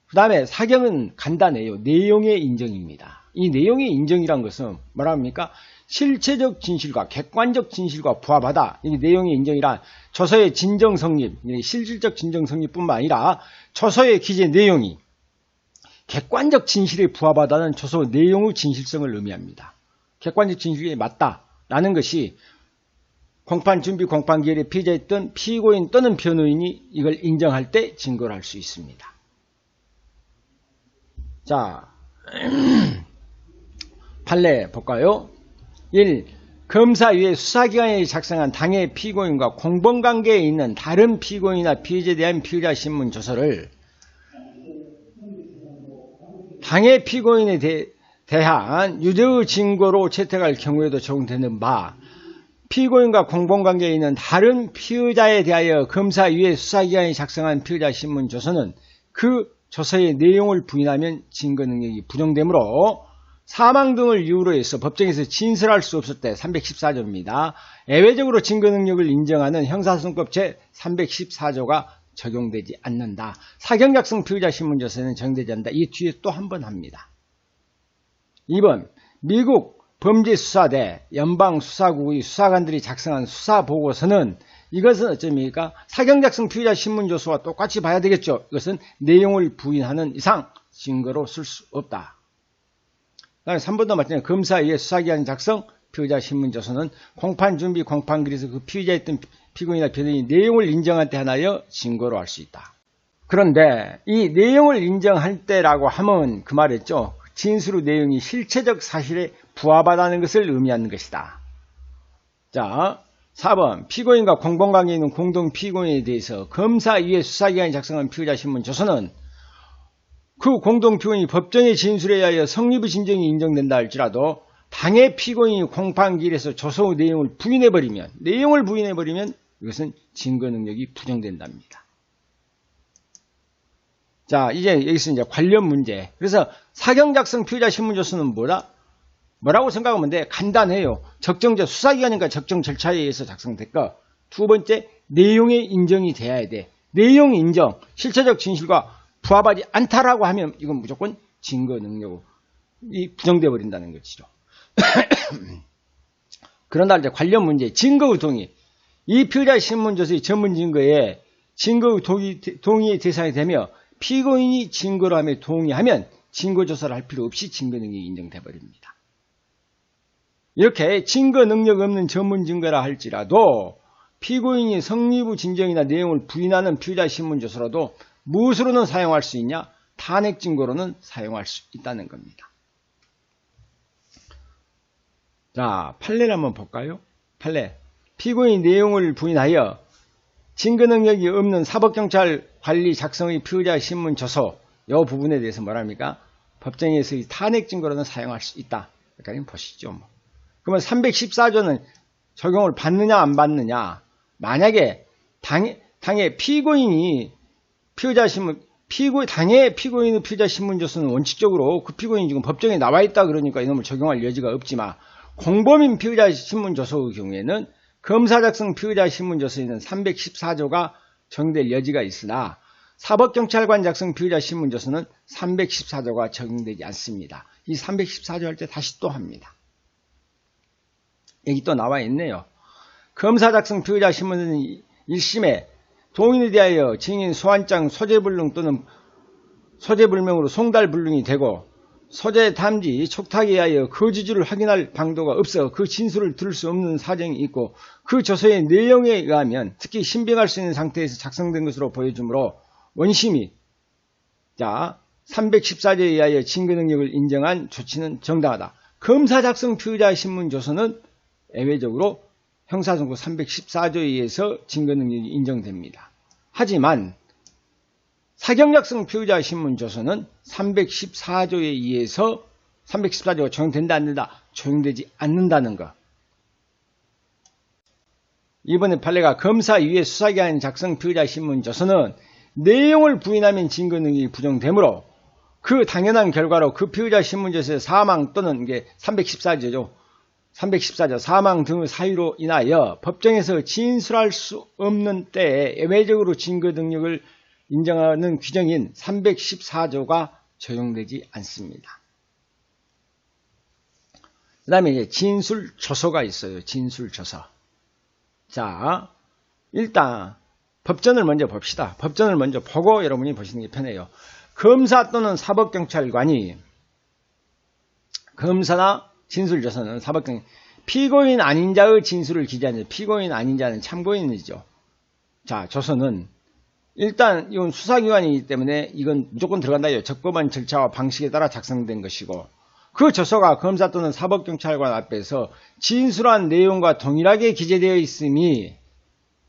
그 다음에 사경은 간단해요. 내용의 인정입니다. 이 내용의 인정이란 것은 뭐라 합니까? 실체적 진실과 객관적 진실과 부합하다. 이 내용의 인정이란 조서의 진정 성립, 실질적 진정 성립뿐만 아니라 조서의 기재 내용이 객관적 진실에 부합하다는 조서 내용의 진실성을 의미합니다. 객관적 진실에 맞다라는 것이 공판 준비 공판 기일에 피의자였던 피고인 또는 변호인이 이걸 인정할 때 증거를 할 수 있습니다. 자, 판례 볼까요? 1. 검사 위에 수사기관이 작성한 당해 피고인과 공범관계에 있는 다른 피고인이나 피의자에 대한 피의자 신문 조서를 당해 피고인에 대한 유죄의 증거로 채택할 경우에도 적용되는 바 피고인과 공범관계에 있는 다른 피의자에 대하여 검사 위에 수사기관이 작성한 피의자 신문 조서는 그 조서의 내용을 부인하면 증거 능력이 부정되므로 사망 등을 이유로 해서 법정에서 진술할 수 없을 때 314조입니다. 예외적으로 증거 능력을 인정하는 형사소송법 제314조가 적용되지 않는다. 사경작성 피의자 신문조서는 적용되지 않는다. 이 뒤에 또 한 번 합니다. 2번 미국 범죄수사대 연방수사국의 수사관들이 작성한 수사보고서는 이것은 어쩌입니까? 사경작성 피의자 신문조서와 똑같이 봐야 되겠죠. 이것은 내용을 부인하는 이상 증거로 쓸 수 없다. 그 다음에 3번도 마찬가지로 검사 위에 수사기관 작성 피의자 신문조서는 공판 준비 공판기일에서 그 피의자였던 피고인이나 변호인이 내용을 인정할 때 하나여 증거로 할 수 있다. 그런데 이 내용을 인정할 때라고 하면 그 말했죠. 진술의 내용이 실체적 사실에 부합하다는 것을 의미하는 것이다. 자, 4번 피고인과 공범관계에 있는 공동 피고인에 대해서 검사 위에 수사기관이 작성한 피의자 신문조서는 그 공동 피고인이 법정의 진술에 의하여 성립의 진정이 인정된다 할지라도 당해 피고인이 공판기일에서 조서의 내용을 부인해버리면 이것은 증거 능력이 부정된답니다. 자, 이제 여기서 이제 관련 문제. 그래서 사경작성 피의자 신문조서는 뭐라고 생각하면 돼? 간단해요. 수사기관이니까 적정 절차에 의해서 작성됐고, 두 번째, 내용의 인정이 돼야 돼. 내용 인정, 실체적 진실과 부합하지 않다라고 하면 이건 무조건 증거 능력이 부정되어 버린다는 것이죠. 그러나 이제 관련 문제, 증거의 동의. 이 피의자 신문조서의 전문 증거에 증거의 동의의 대상이 되며 피고인이 증거로 하며 동의하면 증거조사를 할 필요 없이 증거 능력이 인정돼 버립니다. 이렇게 증거 능력 없는 전문 증거라 할지라도 피고인이 성립의 진정이나 내용을 부인하는 피의자 신문조서라도 무엇으로는 사용할 수 있냐? 탄핵 증거로는 사용할 수 있다는 겁니다. 자, 판례를 한번 볼까요? 판례. 피고인 내용을 부인하여 증거 능력이 없는 사법경찰 관리 작성의 피의자 신문 조서 이 부분에 대해서 뭐랍니까? 법정에서의 탄핵 증거로는 사용할 수 있다. 여기까지 보시죠. 그러면 314조는 적용을 받느냐 안 받느냐. 만약에 당해 피고인이 피의자 신문 당해 피고인의 피의자 신문 조서는 원칙적으로 그 피고인이 지금 법정에 나와 있다 그러니까 이놈을 적용할 여지가 없지만 공범인 피의자 신문 조서의 경우에는 검사 작성 피의자 신문 조서에는 314조가 적용될 여지가 있으나 사법경찰관 작성 피의자 신문 조서는 314조가 적용되지 않습니다. 이 314조 할 때 다시 또 합니다. 여기 또 나와 있네요. 검사 작성 피의자 신문은 1심에 동인에 대하여 증인 소환장 소재불능 또는 소재불명으로 송달불능이 되고 소재 담지 촉탁에 의하여 거주지를 확인할 방도가 없어 그 진술을 들을 수 없는 사정이 있고 그 조서의 내용에 의하면 특히 신빙할 수 있는 상태에서 작성된 것으로 보여주므로 원심이 314조에 의하여 증거 능력을 인정한 조치는 정당하다. 검사 작성 피의자 신문 조서는 예외적으로 형사선고 314조에 의해서 증거 능력이 인정됩니다. 하지만 사경작성 피의자 신문 조서는 314조에 의해서 314조가 적용된다 안 된다? 적용되지 않는다는 것. 이번에 판례가 검사 이외 수사기관 작성 피의자 신문 조서는 내용을 부인하면 증거 능력이 부정되므로 그 당연한 결과로 그 피의자 신문 조서의 사망 또는 이게 314조죠. 314조 사망 등의 사유로 인하여 법정에서 진술할 수 없는 때에 예외적으로 증거 능력을 인정하는 규정인 314조가 적용되지 않습니다. 그 다음에 이제 진술조서가 있어요. 진술조서. 자, 일단 법전을 먼저 봅시다. 법전을 먼저 보고 여러분이 보시는 게 편해요. 검사 또는 사법경찰관이 검사나 진술조서는 사법경 피고인 아닌 자의 진술을 기재하는 피고인 아닌 자는 참고인이죠. 자, 조서는 일단 이건 수사기관이기 때문에 이건 무조건 들어간다. 적법한 절차와 방식에 따라 작성된 것이고 그 조서가 검사 또는 사법경찰관 앞에서 진술한 내용과 동일하게 기재되어 있음이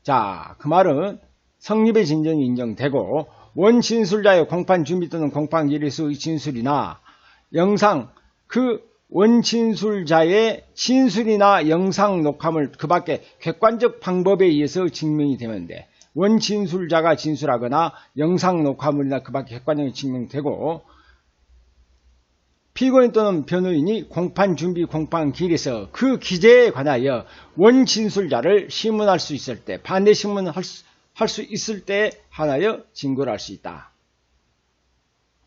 자, 그 말은 성립의 진전이 인정되고 원진술자의 공판 준비 또는 공판 기일에서의 진술이나 영상 그 원진술자의 진술이나 영상 녹화물 그 밖에 객관적 방법에 의해서 증명이 되는데 원진술자가 진술하거나 영상 녹화물이나 그 밖에 객관적으로 증명되고 피고인 또는 변호인이 공판 준비 공판 기일에서 그 기재에 관하여 원진술자를 신문할 수 있을 때 반대 신문할 수 있을 때 하나여 증거를 할 수 있다.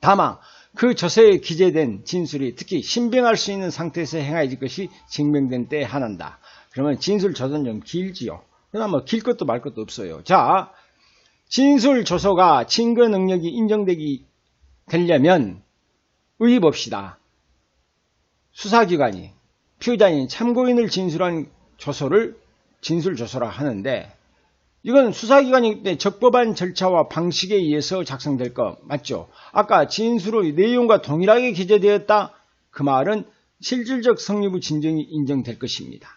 다만 그 조서에 기재된 진술이 특히 신빙할 수 있는 상태에서 행하여질 것이 증명된 때에 한한다. 그러면 진술 조서는 좀 길지요. 그러나 뭐 길 것도 말 것도 없어요. 자, 진술 조서가 증거 능력이 인정되기 되려면 의의 봅시다. 수사기관이 피의자인 참고인을 진술한 조서를 진술 조서라 하는데 이건 수사기관이기 때문에 적법한 절차와 방식에 의해서 작성될 거 맞죠? 아까 진술의 내용과 동일하게 기재되었다. 그 말은 실질적 성립의 진정이 인정될 것입니다.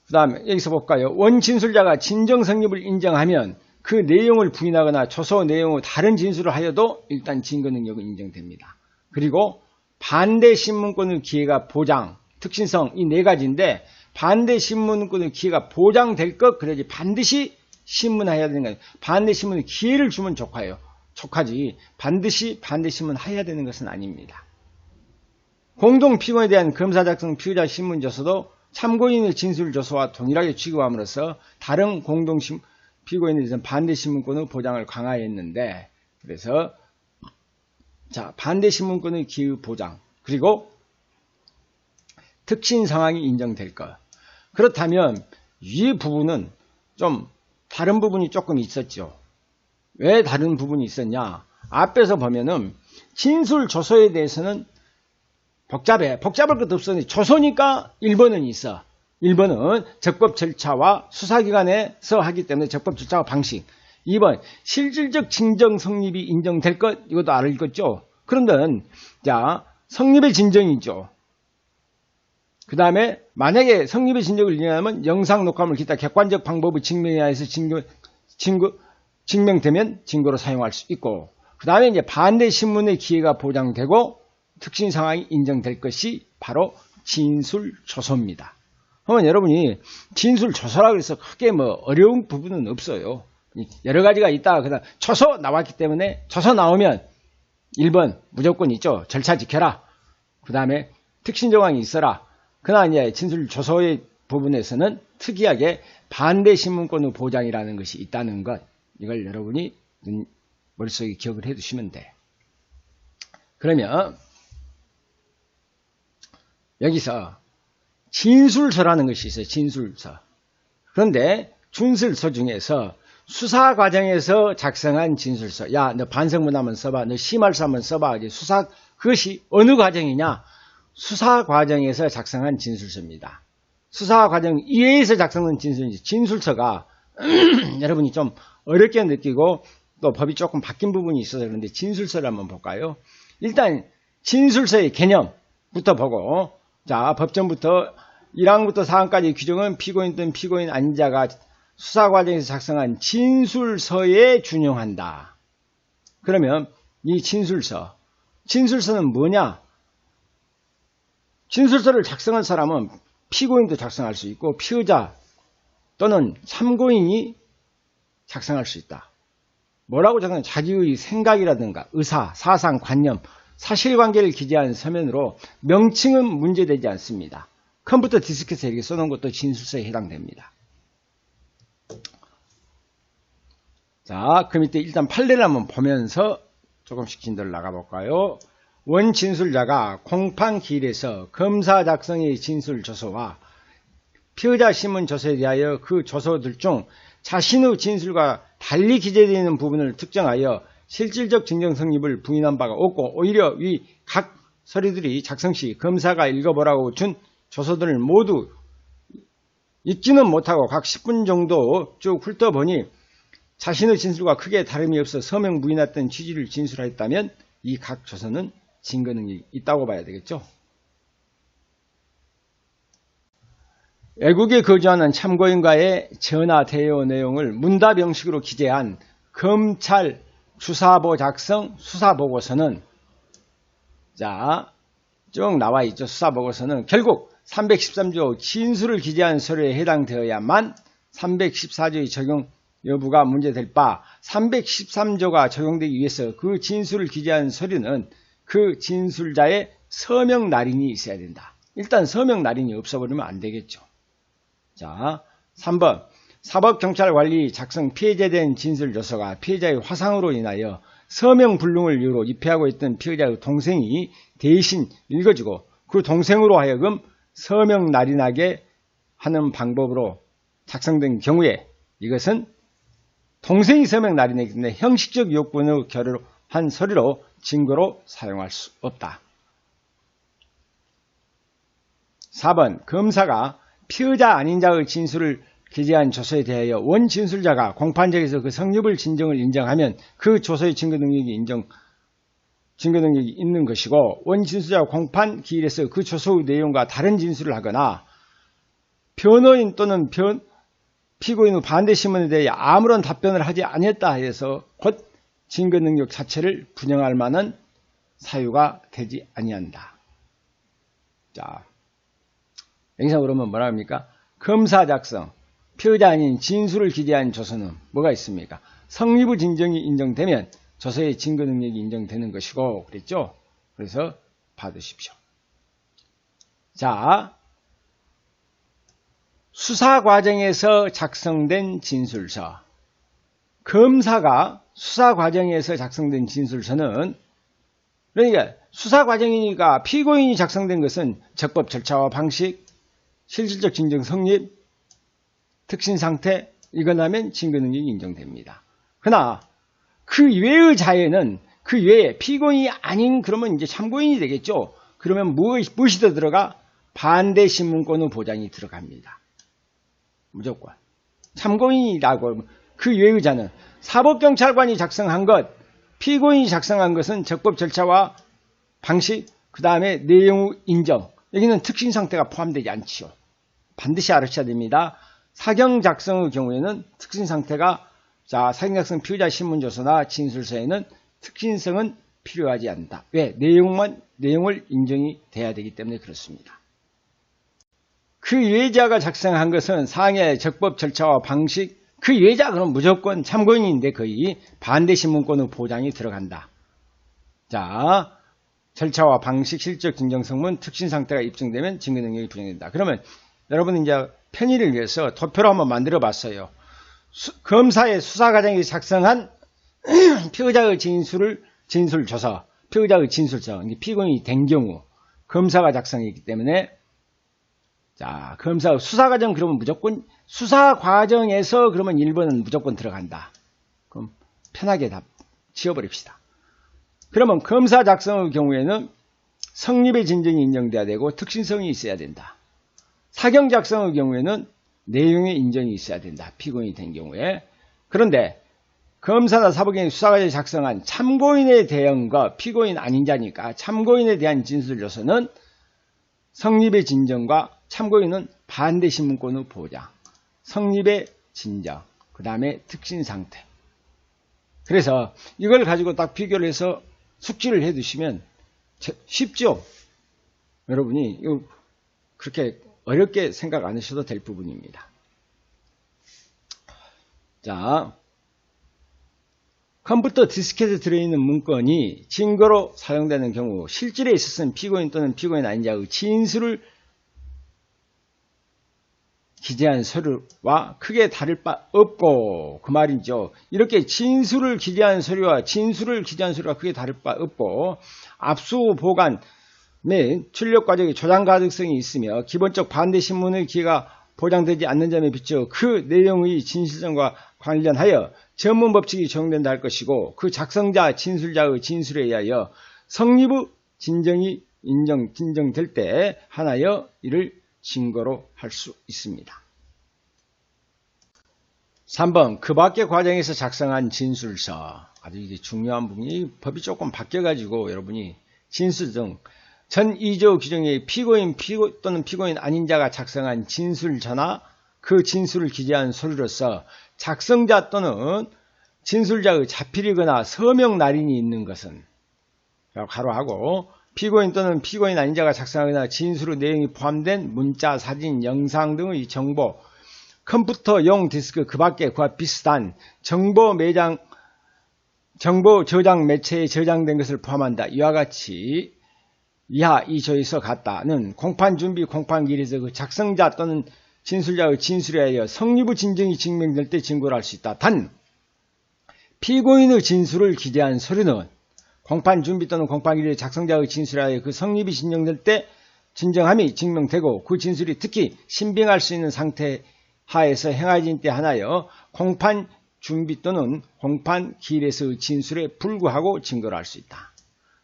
그 다음에 여기서 볼까요? 원진술자가 진정 성립을 인정하면 그 내용을 부인하거나 조서 내용의 다른 진술을 하여도 일단 증거 능력은 인정됩니다. 그리고 반대 신문권의 기회가 보장, 특신성 이 네 가지인데 반대 신문권의 기회가 보장될 것 그래야지 반드시 신문해야 되는 거예요. 반대 신문의 기회를 주면 족하지 반드시 반대 신문해야 되는 것은 아닙니다. 공동 피고인에 대한 검사 작성 피의자 신문 조서도 참고인의 진술 조서와 동일하게 취급함으로써 다른 공동 피고인에 대해서는 반대 신문권의 보장을 강화했는데 그래서 자 반대 신문권의 기회 보장 그리고 특신 상황이 인정될 것. 그렇다면 이 부분은 좀 다른 부분이 조금 있었죠. 왜 다른 부분이 있었냐? 앞에서 보면은 진술 조서에 대해서는 복잡해. 복잡할 것도 없으니 조서니까 1번은 있어. 1번은 적법 절차와 수사기관에서 하기 때문에 적법 절차와 방식. 2번 실질적 진정 성립이 인정될 것, 이것도 알겠죠. 그런데 자, 성립의 진정이죠. 그 다음에 만약에 성립의 진정을 인정하면 영상 녹화물 기타 객관적 방법의 증명에 의해서 증명되면 증거로 사용할 수 있고, 그 다음에 이제 반대 신문의 기회가 보장되고 특신 상황이 인정될 것이 바로 진술 조서입니다. 그러면 여러분이 진술 조서라고 해서 크게 뭐 어려운 부분은 없어요. 여러 가지가 있다. 그다음 조서 나왔기 때문에 조서 나오면 1번 무조건 있죠. 절차 지켜라. 그 다음에 특신 정황이 있어라. 그러나 이제 진술 조서의 부분에서는 특이하게 반대 신문권의 보장이라는 것이 있다는 것, 이걸 여러분이 머릿속에 기억을 해 두시면 돼. 그러면 여기서 진술서라는 것이 있어요. 진술서. 그런데 준술서 중에서 수사 과정에서 작성한 진술서. 야, 너 반성문 한번 써봐. 너 심할서 한번 써봐. 그것이 어느 과정이냐? 수사 과정에서 작성한 진술서입니다. 수사 과정 이외에서 작성한 진술서가 여러분이 좀 어렵게 느끼고 또 법이 조금 바뀐 부분이 있어서 그런데 진술서를 한번 볼까요? 일단 진술서의 개념부터 보고, 자, 법전부터 1항부터 4항까지 규정은 피고인 또는 피고인 아닌 자가 수사 과정에서 작성한 진술서에 준용한다. 그러면 이 진술서는 뭐냐? 진술서를 작성한 사람은 피고인도 작성할 수 있고 피의자 또는 참고인이 작성할 수 있다. 뭐라고 작성하냐? 자기의 생각이라든가 의사, 사상, 관념, 사실관계를 기재한 서면으로 명칭은 문제되지 않습니다. 컴퓨터 디스크에서 이렇게 써놓은 것도 진술서에 해당됩니다. 자, 그럼 이때 일단 판례를 한번 보면서 조금씩 진도를 나가볼까요? 원진술자가 공판기일에서 검사 작성의 진술조서와 피의자 신문 조서에 대하여 그 조서들 중 자신의 진술과 달리 기재되어 있는 부분을 특정하여 실질적 증정 성립을 부인한 바가 없고, 오히려 위 각 서류들이 작성 시 검사가 읽어보라고 준 조서들을 모두 읽지는 못하고 각 10분 정도 쭉 훑어보니 자신의 진술과 크게 다름이 없어 서명 부인했던 취지를 진술하였다면 이 각 조서는 증거 능력이 있다고 봐야 되겠죠. 외국에 거주하는 참고인과의 전화 대화 내용을 문답 형식으로 기재한 검찰 수사보 작성 수사보고서는, 자, 쭉 나와 있죠. 수사보고서는 결국 313조 진술을 기재한 서류에 해당되어야만 314조의 적용 여부가 문제될 바, 313조가 적용되기 위해서 그 진술을 기재한 서류는 그 진술자의 서명 날인이 있어야 된다. 일단 서명 날인이 없어버리면 안 되겠죠. 자, 3번 사법경찰관리 작성 폐쇄된 진술조서가 피해자의 화상으로 인하여 서명 불능을 이유로 입회하고 있던 피해자의 동생이 대신 읽어주고 그 동생으로 하여금 서명 날인하게 하는 방법으로 작성된 경우에 이것은 동생이 서명 날인했기 때문에 형식적 요건의 결여한 서류로 증거로 사용할 수 없다. 4번 검사가 피의자 아닌 자의 진술을 기재한 조서에 대하여 원 진술자가 공판장에서 그 성립을 진정을 인정하면 그 조서의 증거 능력이 있는 것이고, 원 진술자가 공판 기일에서 그 조서의 내용과 다른 진술을 하거나 변호인 또는 피고인의 반대 신문에 대해 아무런 답변을 하지 않았다 해서 곧 증거 능력 자체를 부정할 만한 사유가 되지 아니한다. 자, 여기서 그러면 뭐라 합니까? 검사 작성, 피의자 아닌 진술을 기재한 조서는 뭐가 있습니까? 성립의 진정이 인정되면 조서의 증거 능력이 인정되는 것이고, 그랬죠? 그래서 받으십시오. 자, 수사 과정에서 작성된 진술서. 검사가 수사 과정에서 작성된 진술서는, 그러니까 수사 과정이니까 피고인이 작성된 것은 적법 절차와 방식, 실질적 진정 성립, 특신 상태, 이거라면 증거 능력이 인정됩니다. 그러나 그 외의 자에는 그 외에 피고인이 아닌, 그러면 이제 참고인이 되겠죠. 그러면 무엇이 더 들어가? 반대 신문권의 보장이 들어갑니다. 무조건. 참고인이라고 그 외의 자는 사법경찰관이 작성한 것, 피고인이 작성한 것은 적법 절차와 방식, 그 다음에 내용 인정. 여기는 특신 상태가 포함되지 않지요. 반드시 알으셔야 됩니다. 사경 작성의 경우에는 특신 상태가 사경 작성 피의자 신문조서나 진술서에는 특신성은 필요하지 않다. 왜? 내용을 인정이 돼야 되기 때문에 그렇습니다. 그 외자가 작성한 것은 상해 적법 절차와 방식, 그 외자 그럼 무조건 참고인인데 거의 반대 신문권의 보장이 들어간다. 자, 절차와 방식, 실적 진정성문, 특신 상태가 입증되면 증거 능력이 부정된다. 그러면 여러분 이제 편의를 위해서 도표로 한번 만들어 봤어요. 검사의 수사 과정이 작성한 피의자의 진술조서, 피의자의 진술서, 피고인이 된 경우 검사가 작성했기 때문에 자, 검사 수사 과정 그러면 무조건 수사 과정에서 그러면 1번은 무조건 들어간다. 그럼 편하게 다 지워버립시다. 그러면 검사 작성의 경우에는 성립의 진정이 인정돼야 되고 특신성이 있어야 된다. 사경 작성의 경우에는 내용의 인정이 있어야 된다. 피고인이 된 경우에. 그런데 검사나 사법경이 수사관이 작성한 참고인에 대한 것, 피고인 아닌 자니까 참고인에 대한 진술조서는 성립의 진정과 참고인은 반대 신문권의 보장, 성립의 진정, 그 다음에 특신 상태. 그래서 이걸 가지고 딱 비교를 해서 숙지를 해 두시면 쉽죠? 여러분이 이거 그렇게 어렵게 생각 안 하셔도 될 부분입니다. 자, 컴퓨터 디스켓에 들어있는 문건이 증거로 사용되는 경우 실질에 있어서는 피고인 또는 피고인 아닌 자의 진술을 기재한 서류와 크게 다를 바 없고, 그 말이죠. 이렇게 진술을 기재한 서류와 진술을 기재한 서류가 크게 다를 바 없고, 압수 보관 및 출력 과정의 조장 가능성이 있으며 기본적 반대 신문의 기회가 보장되지 않는 점에 비추어 그 내용의 진실성과 관련하여 전문 법칙이 적용된다 할 것이고, 그 작성자 진술자의 진술에 의하여 성립의 진정이 진정될 때 하나여 이를 증거로 할 수 있습니다. 3번, 그 밖의 과정에서 작성한 진술서. 아주 이게 중요한 부분이 법이 조금 바뀌어가지고 여러분이 진술 등 전 2조 규정의 피고인 또는 피고인 아닌 자가 작성한 진술서나 그 진술을 기재한 서류로서 작성자 또는 진술자의 자필이거나 서명 날인이 있는 것은 가로하고 피고인 또는 피고인 아닌 자가 작성하거나 진술의 내용이 포함된 문자, 사진, 영상 등의 정보, 컴퓨터용 디스크 그 밖에 그와 비슷한 정보 저장 매체에 저장된 것을 포함한다. 이와 같이 이하 이 조에서 같다는 공판 준비, 공판 기일에서 그 작성자 또는 진술자의 진술에 의하여 성립의 진정이 증명될 때 증거를 할 수 있다. 단 피고인의 진술을 기재한 서류는 공판 준비 또는 공판 기일에 작성자의 진술에 의하여 그 성립이 진정될 때 진정함이 증명되고 그 진술이 특히 신빙할 수 있는 상태 하에서 행해진 때 하나여 공판 준비 또는 공판 기일에서의 진술에 불구하고 증거를 할 수 있다.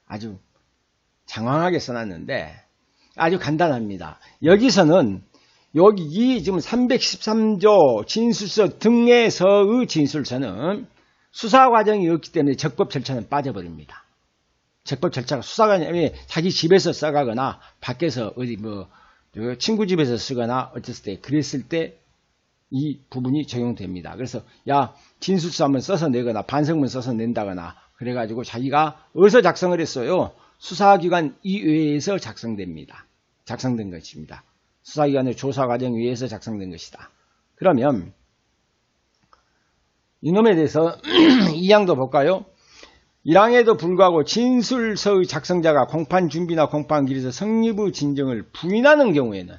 아주 장황하게 써놨는데 아주 간단합니다. 여기서는 여기 지금 313조 진술서 등에서의 진술서는 수사 과정이 없기 때문에 적법 절차는 빠져버립니다. 적법 절차가 수사 과정에 자기 집에서 써가거나 밖에서 어디 친구 집에서 쓰거나 어쨌을 때 그랬을 때 이 부분이 적용됩니다. 그래서 진술서 한번 써서 내거나 반성문 써서 낸다거나 그래가지고 자기가 어디서 작성을 했어요? 수사기관 이외에서 작성된 것입니다. 수사기관의 조사 과정 위에서 작성된 것이다. 그러면 이놈에 대해서 2항도 볼까요? 1항에도 불구하고 진술서의 작성자가 공판 준비나 공판 기일에서 성립의 진정을 부인하는 경우에는,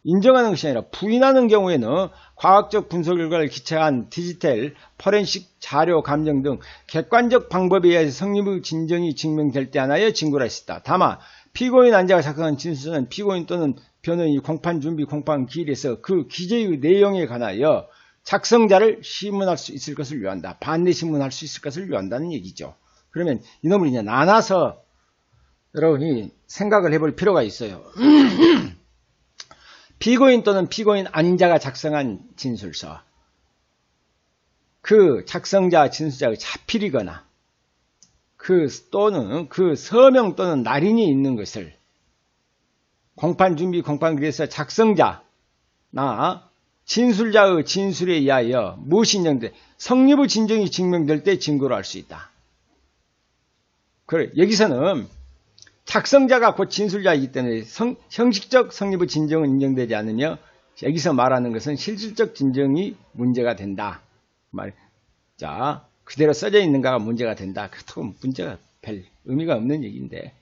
인정하는 것이 아니라 부인하는 경우에는 과학적 분석 결과를 기초한 디지털, 포렌식 자료 감정 등 객관적 방법에 의해서 성립의 진정이 증명될 때 하나의 증거를 할 수 있다. 다만 피고인 안자가 작성한 진술서는 피고인 또는 변호인이 공판 준비, 공판 기일에서 그 기재의 내용에 관하여 작성자를 신문할 수 있을 것을 요한다. 반대 신문할 수 있을 것을 요한다는 얘기죠. 그러면 이놈을 이제 나눠서 여러분이 생각을 해볼 필요가 있어요. 피고인 또는 피고인 아닌 자가 작성한 진술서. 그 작성자, 진술자의 자필이거나 또는 그 서명 또는 날인이 있는 것을 공판준비 공판기일에서 작성자나 진술자의 진술에 의하여 무엇이 인정돼 성립의 진정이 증명될 때 증거로 할 수 있다. 그래, 여기서는 작성자가 곧 진술자이기 때문에 형식적 성립의 진정은 인정되지 않으며 여기서 말하는 것은 실질적 진정이 문제가 된다. 자, 그대로 써져 있는가가 문제가 된다. 그렇다고 문제가 별 의미가 없는 얘기인데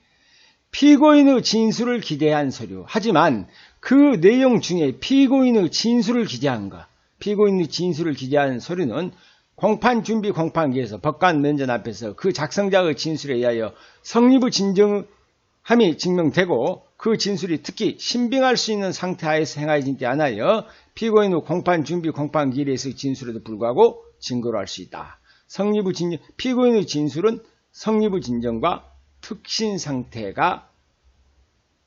피고인의 진술을 기재한 서류. 하지만 그 내용 중에 피고인의 진술을 기재한 것, 피고인의 진술을 기재한 서류는 공판준비 공판기에서 법관 면전 앞에서 그 작성자의 진술에 의하여 성립의 진정함이 증명되고 그 진술이 특히 신빙할 수 있는 상태하에서 행하여지지 않아요. 피고인의 공판준비 공판기일에서의 진술에도 불구하고 증거로 할 수 있다. 성립의 진정, 피고인의 진술은 성립의 진정과 특신 상태가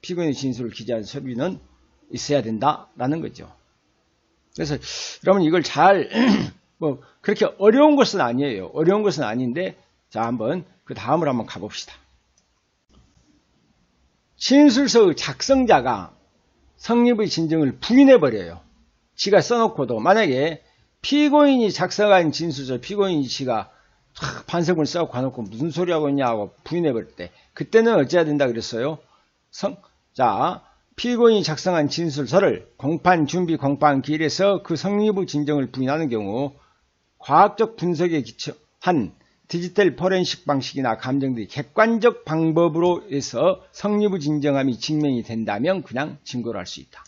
피고인의 진술을 기재한 서류는 있어야 된다라는 거죠. 그래서 여러분 이걸 잘 그렇게 어려운 것은 아니에요. 어려운 것은 아닌데 자 한번 그 다음으로 한번 가봅시다. 진술서의 작성자가 성립의 진정을 부인해버려요. 지가 써놓고도 만약에 피고인이 작성한 진술서 피고인이 지가 판석을 써고 가놓고 무슨 소리 하고 있냐 하고 부인해버릴 때 그때는 어찌해야 된다 그랬어요? 자, 피고인이 작성한 진술서를 공판준비 공판기일에서 그 성립의 진정을 부인하는 경우 과학적 분석에 기초한 디지털 포렌식 방식이나 감정 등 객관적 방법으로 해서 성립의 진정함이 증명이 된다면 그냥 증거로 할 수 있다.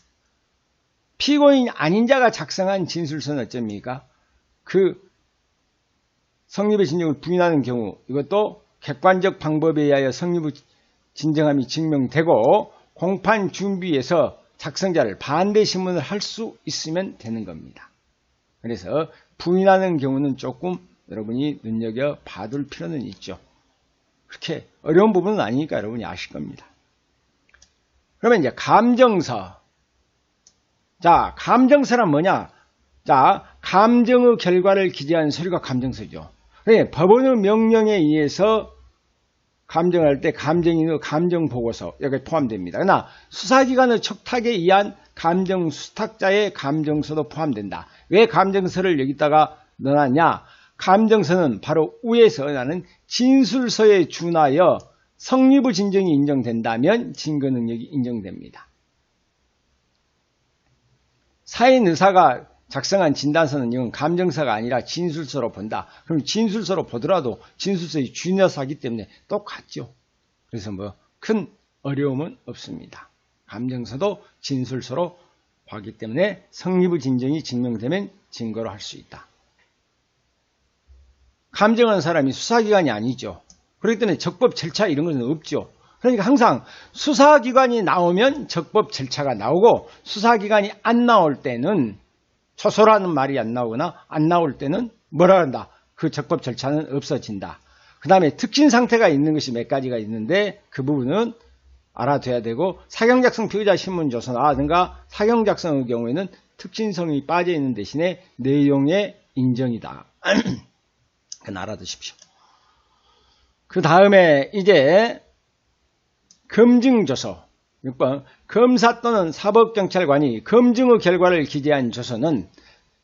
피고인 아닌 자가 작성한 진술서는 어쩝니까? 그 성립의 진정을 부인하는 경우 이것도 객관적 방법에 의하여 성립의 진정함이 증명되고 공판 준비에서 작성자를 반대 신문을 할 수 있으면 되는 겁니다. 그래서 부인하는 경우는 조금 여러분이 눈여겨 봐둘 필요는 있죠. 그렇게 어려운 부분은 아니니까 여러분이 아실 겁니다. 그러면 이제 감정서. 자, 감정서란 뭐냐? 자, 감정의 결과를 기재한 서류가 감정서죠. 그러니까 법원의 명령에 의해서 감정할 때 감정인의 감정보고서 여기 포함됩니다. 그러나 수사기관의 척탁에 의한 감정 수탁자의 감정서도 포함된다. 왜 감정서를 여기다가 넣어놨냐? 감정서는 바로 위에서 나는 진술서에 준하여 성립의 진정이 인정된다면 증거능력이 인정됩니다. 사인의사가 작성한 진단서는 이건 감정서가 아니라 진술서로 본다. 그럼 진술서로 보더라도 진술서의 준여서 하기 때문에 똑같죠. 그래서 뭐 큰 어려움은 없습니다. 감정서도 진술서로 하기 때문에 성립의 진정이 증명되면 증거로 할 수 있다. 감정하는 사람이 수사기관이 아니죠. 그렇기 때문에 적법 절차 이런 것은 없죠. 그러니까 항상 수사기관이 나오면 적법 절차가 나오고 수사기관이 안 나올 때는 초소라는 말이 안 나오거나 안 나올 때는 뭐라 한다. 그 적법 절차는 없어진다. 그 다음에 특진 상태가 있는 것이 몇 가지가 있는데 그 부분은 알아둬야 되고 사경작성 피의자 신문 조서라든가 사경작성의 경우에는 특진성이 빠져있는 대신에 내용의 인정이다. 그건 알아두십시오. 그 다음에 이제 검증조서 6번 검사 또는 사법경찰관이 검증의 결과를 기재한 조서는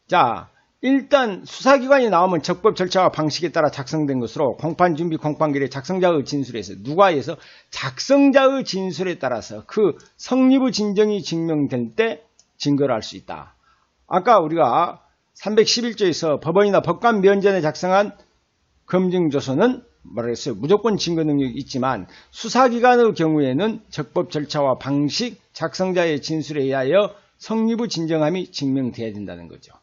자 일단 수사기관이 나오면 적법 절차와 방식에 따라 작성된 것으로 공판준비 공판기일의 작성자의 진술에서 누가 해서 작성자의 진술에 따라서 그 성립의 진정이 증명될 때 증거를 할 수 있다. 아까 우리가 311조에서 법원이나 법관 면전에 작성한 검증조서는 뭐라 했어요? 무조건 증거 능력이 있지만 수사기관의 경우에는 적법 절차와 방식, 작성자의 진술에 의하여 성립의 진정함이 증명돼야 된다는 거죠.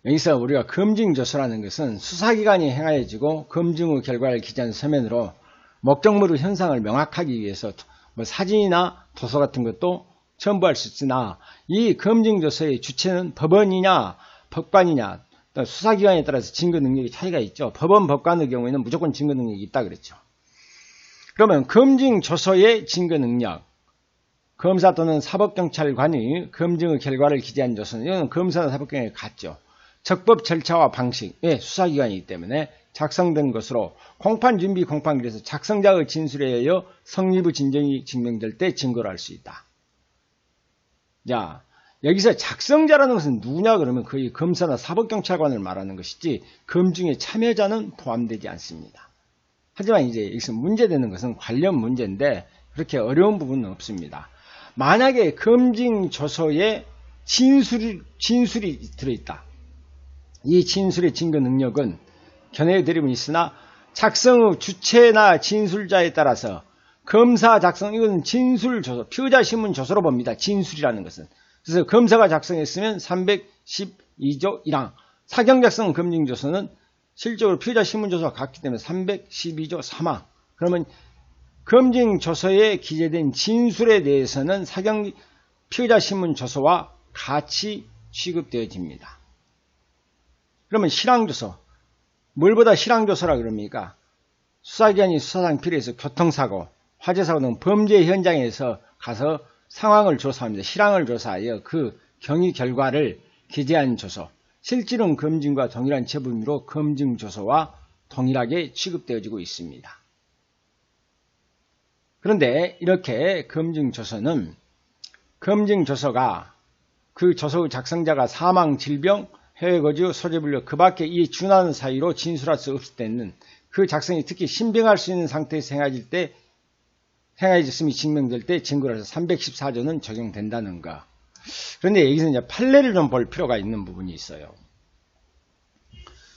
여기서 우리가 검증조서라는 것은 수사기관이 행하여지고 검증의 결과를 기재한 서면으로 목적물의 현상을 명확하기 위해서 뭐 사진이나 도서 같은 것도 첨부할 수 있으나 이 검증조서의 주체는 법원이냐 법관이냐 수사기관에 따라서 증거 능력이 차이가 있죠. 법원 법관의 경우에는 무조건 증거 능력이 있다 그랬죠. 그러면 검증조서의 증거 능력 검사 또는 사법경찰관이 검증의 결과를 기재한 조서는 이건 검사나 사법경찰이 같죠. 적법 절차와 방식, 수사기관이기 때문에 작성된 것으로 공판준비 공판기에서 작성자의 진술에 의하여 성립의 진정이 증명될 때 증거로 할 수 있다. 자, 여기서 작성자라는 것은 누구냐 그러면 거의 검사나 사법경찰관을 말하는 것이지 검증의 참여자는 포함되지 않습니다. 하지만 이제 여기서 문제되는 것은 관련 문제인데 그렇게 어려운 부분은 없습니다. 만약에 검증 조서에 진술이 들어있다. 이 진술의 증거 능력은 견해의 대립은 있으나 작성의 주체나 진술자에 따라서 검사 작성, 이건 진술 조서, 피의자 신문 조서로 봅니다. 진술이라는 것은. 그래서 검사가 작성했으면 312조 1항, 사경 작성 검증 조서는 실적으로 피의자 신문 조서가 같기 때문에 312조 3항. 그러면 검증 조서에 기재된 진술에 대해서는 사경 피의자 신문 조서와 같이 취급되어집니다. 그러면 실황조서, 뭘보다 실황조서라 그럽니까? 수사기관이 수사상 필요해서 교통사고, 화재사고 등 범죄 현장에서 가서 상황을 조사합니다. 실황을 조사하여 그 경위 결과를 기재한 조서, 실질은 검증과 동일한 제품으로 검증조서와 동일하게 취급되어지고 있습니다. 그런데 이렇게 검증조서는 검증조서가 그 조서의 작성자가 사망, 질병, 해외 거주, 소재불려 그 밖에 이 준하는 사유로 진술할 수 없을 때는 그 작성이 특히 신빙할 수 있는 상태에서 행해졌음이 증명될 때 증거로 해서 314조는 적용된다는 거. 그런데 여기서 이제 판례를 좀 볼 필요가 있는 부분이 있어요.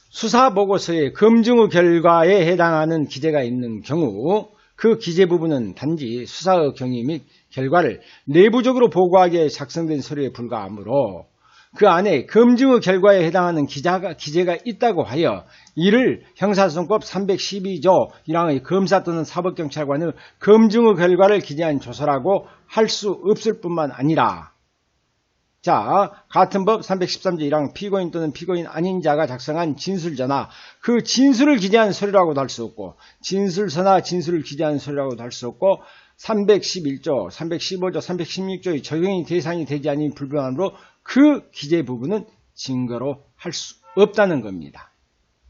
수사보고서의 검증의 결과에 해당하는 기재가 있는 경우 그 기재 부분은 단지 수사의 경위 및 결과를 내부적으로 보고하기에 작성된 서류에 불과하므로 그 안에 검증의 결과에 해당하는 기재가 있다고 하여 이를 형사소송법 312조 1항의 검사 또는 사법경찰관의 검증의 결과를 기재한 조서라고 할 수 없을 뿐만 아니라 자, 같은 법 313조 1항 피고인 또는 피고인 아닌 자가 작성한 진술서나 그 진술을 기재한 서류라고도 할 수 없고 진술서나 진술을 기재한 서류라고도 할 수 없고 311조, 315조, 316조의 적용이 대상이 되지 않은 불변함으로 그 기재 부분은 증거로 할 수 없다는 겁니다.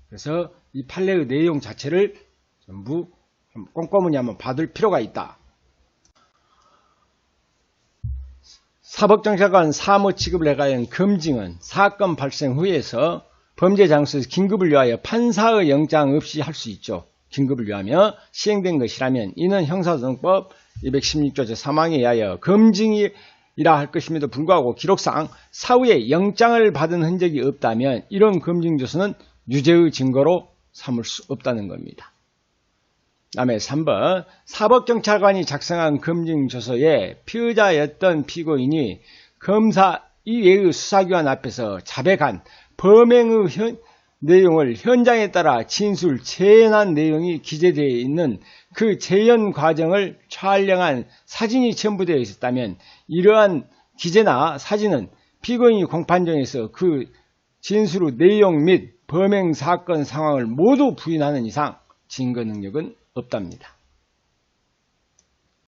그래서 이 판례의 내용 자체를 전부 꼼꼼히 한번 받을 필요가 있다. 사법경찰관 사무 취급을 해가한 검증은 사건 발생 후에서 범죄 장소에서 긴급을 위하여 판사의 영장 없이 할 수 있죠. 긴급을 위하며 시행된 것이라면 이는 형사소송법 216조 제3항에 의하여 검증이라 할 것임에도 불구하고 기록상 사후에 영장을 받은 흔적이 없다면 이런 검증조서는 유죄의 증거로 삼을 수 없다는 겁니다. 다음에 3번 사법경찰관이 작성한 검증조서에 피의자였던 피고인이 검사 이외의 수사기관 앞에서 자백한 범행의 내용을 현장에 따라 진술, 재현한 내용이 기재되어 있는 그 재현 과정을 촬영한 사진이 첨부되어 있었다면 이러한 기재나 사진은 피고인이 공판정에서 그 진술의 내용 및 범행 사건 상황을 모두 부인하는 이상 증거 능력은 없답니다.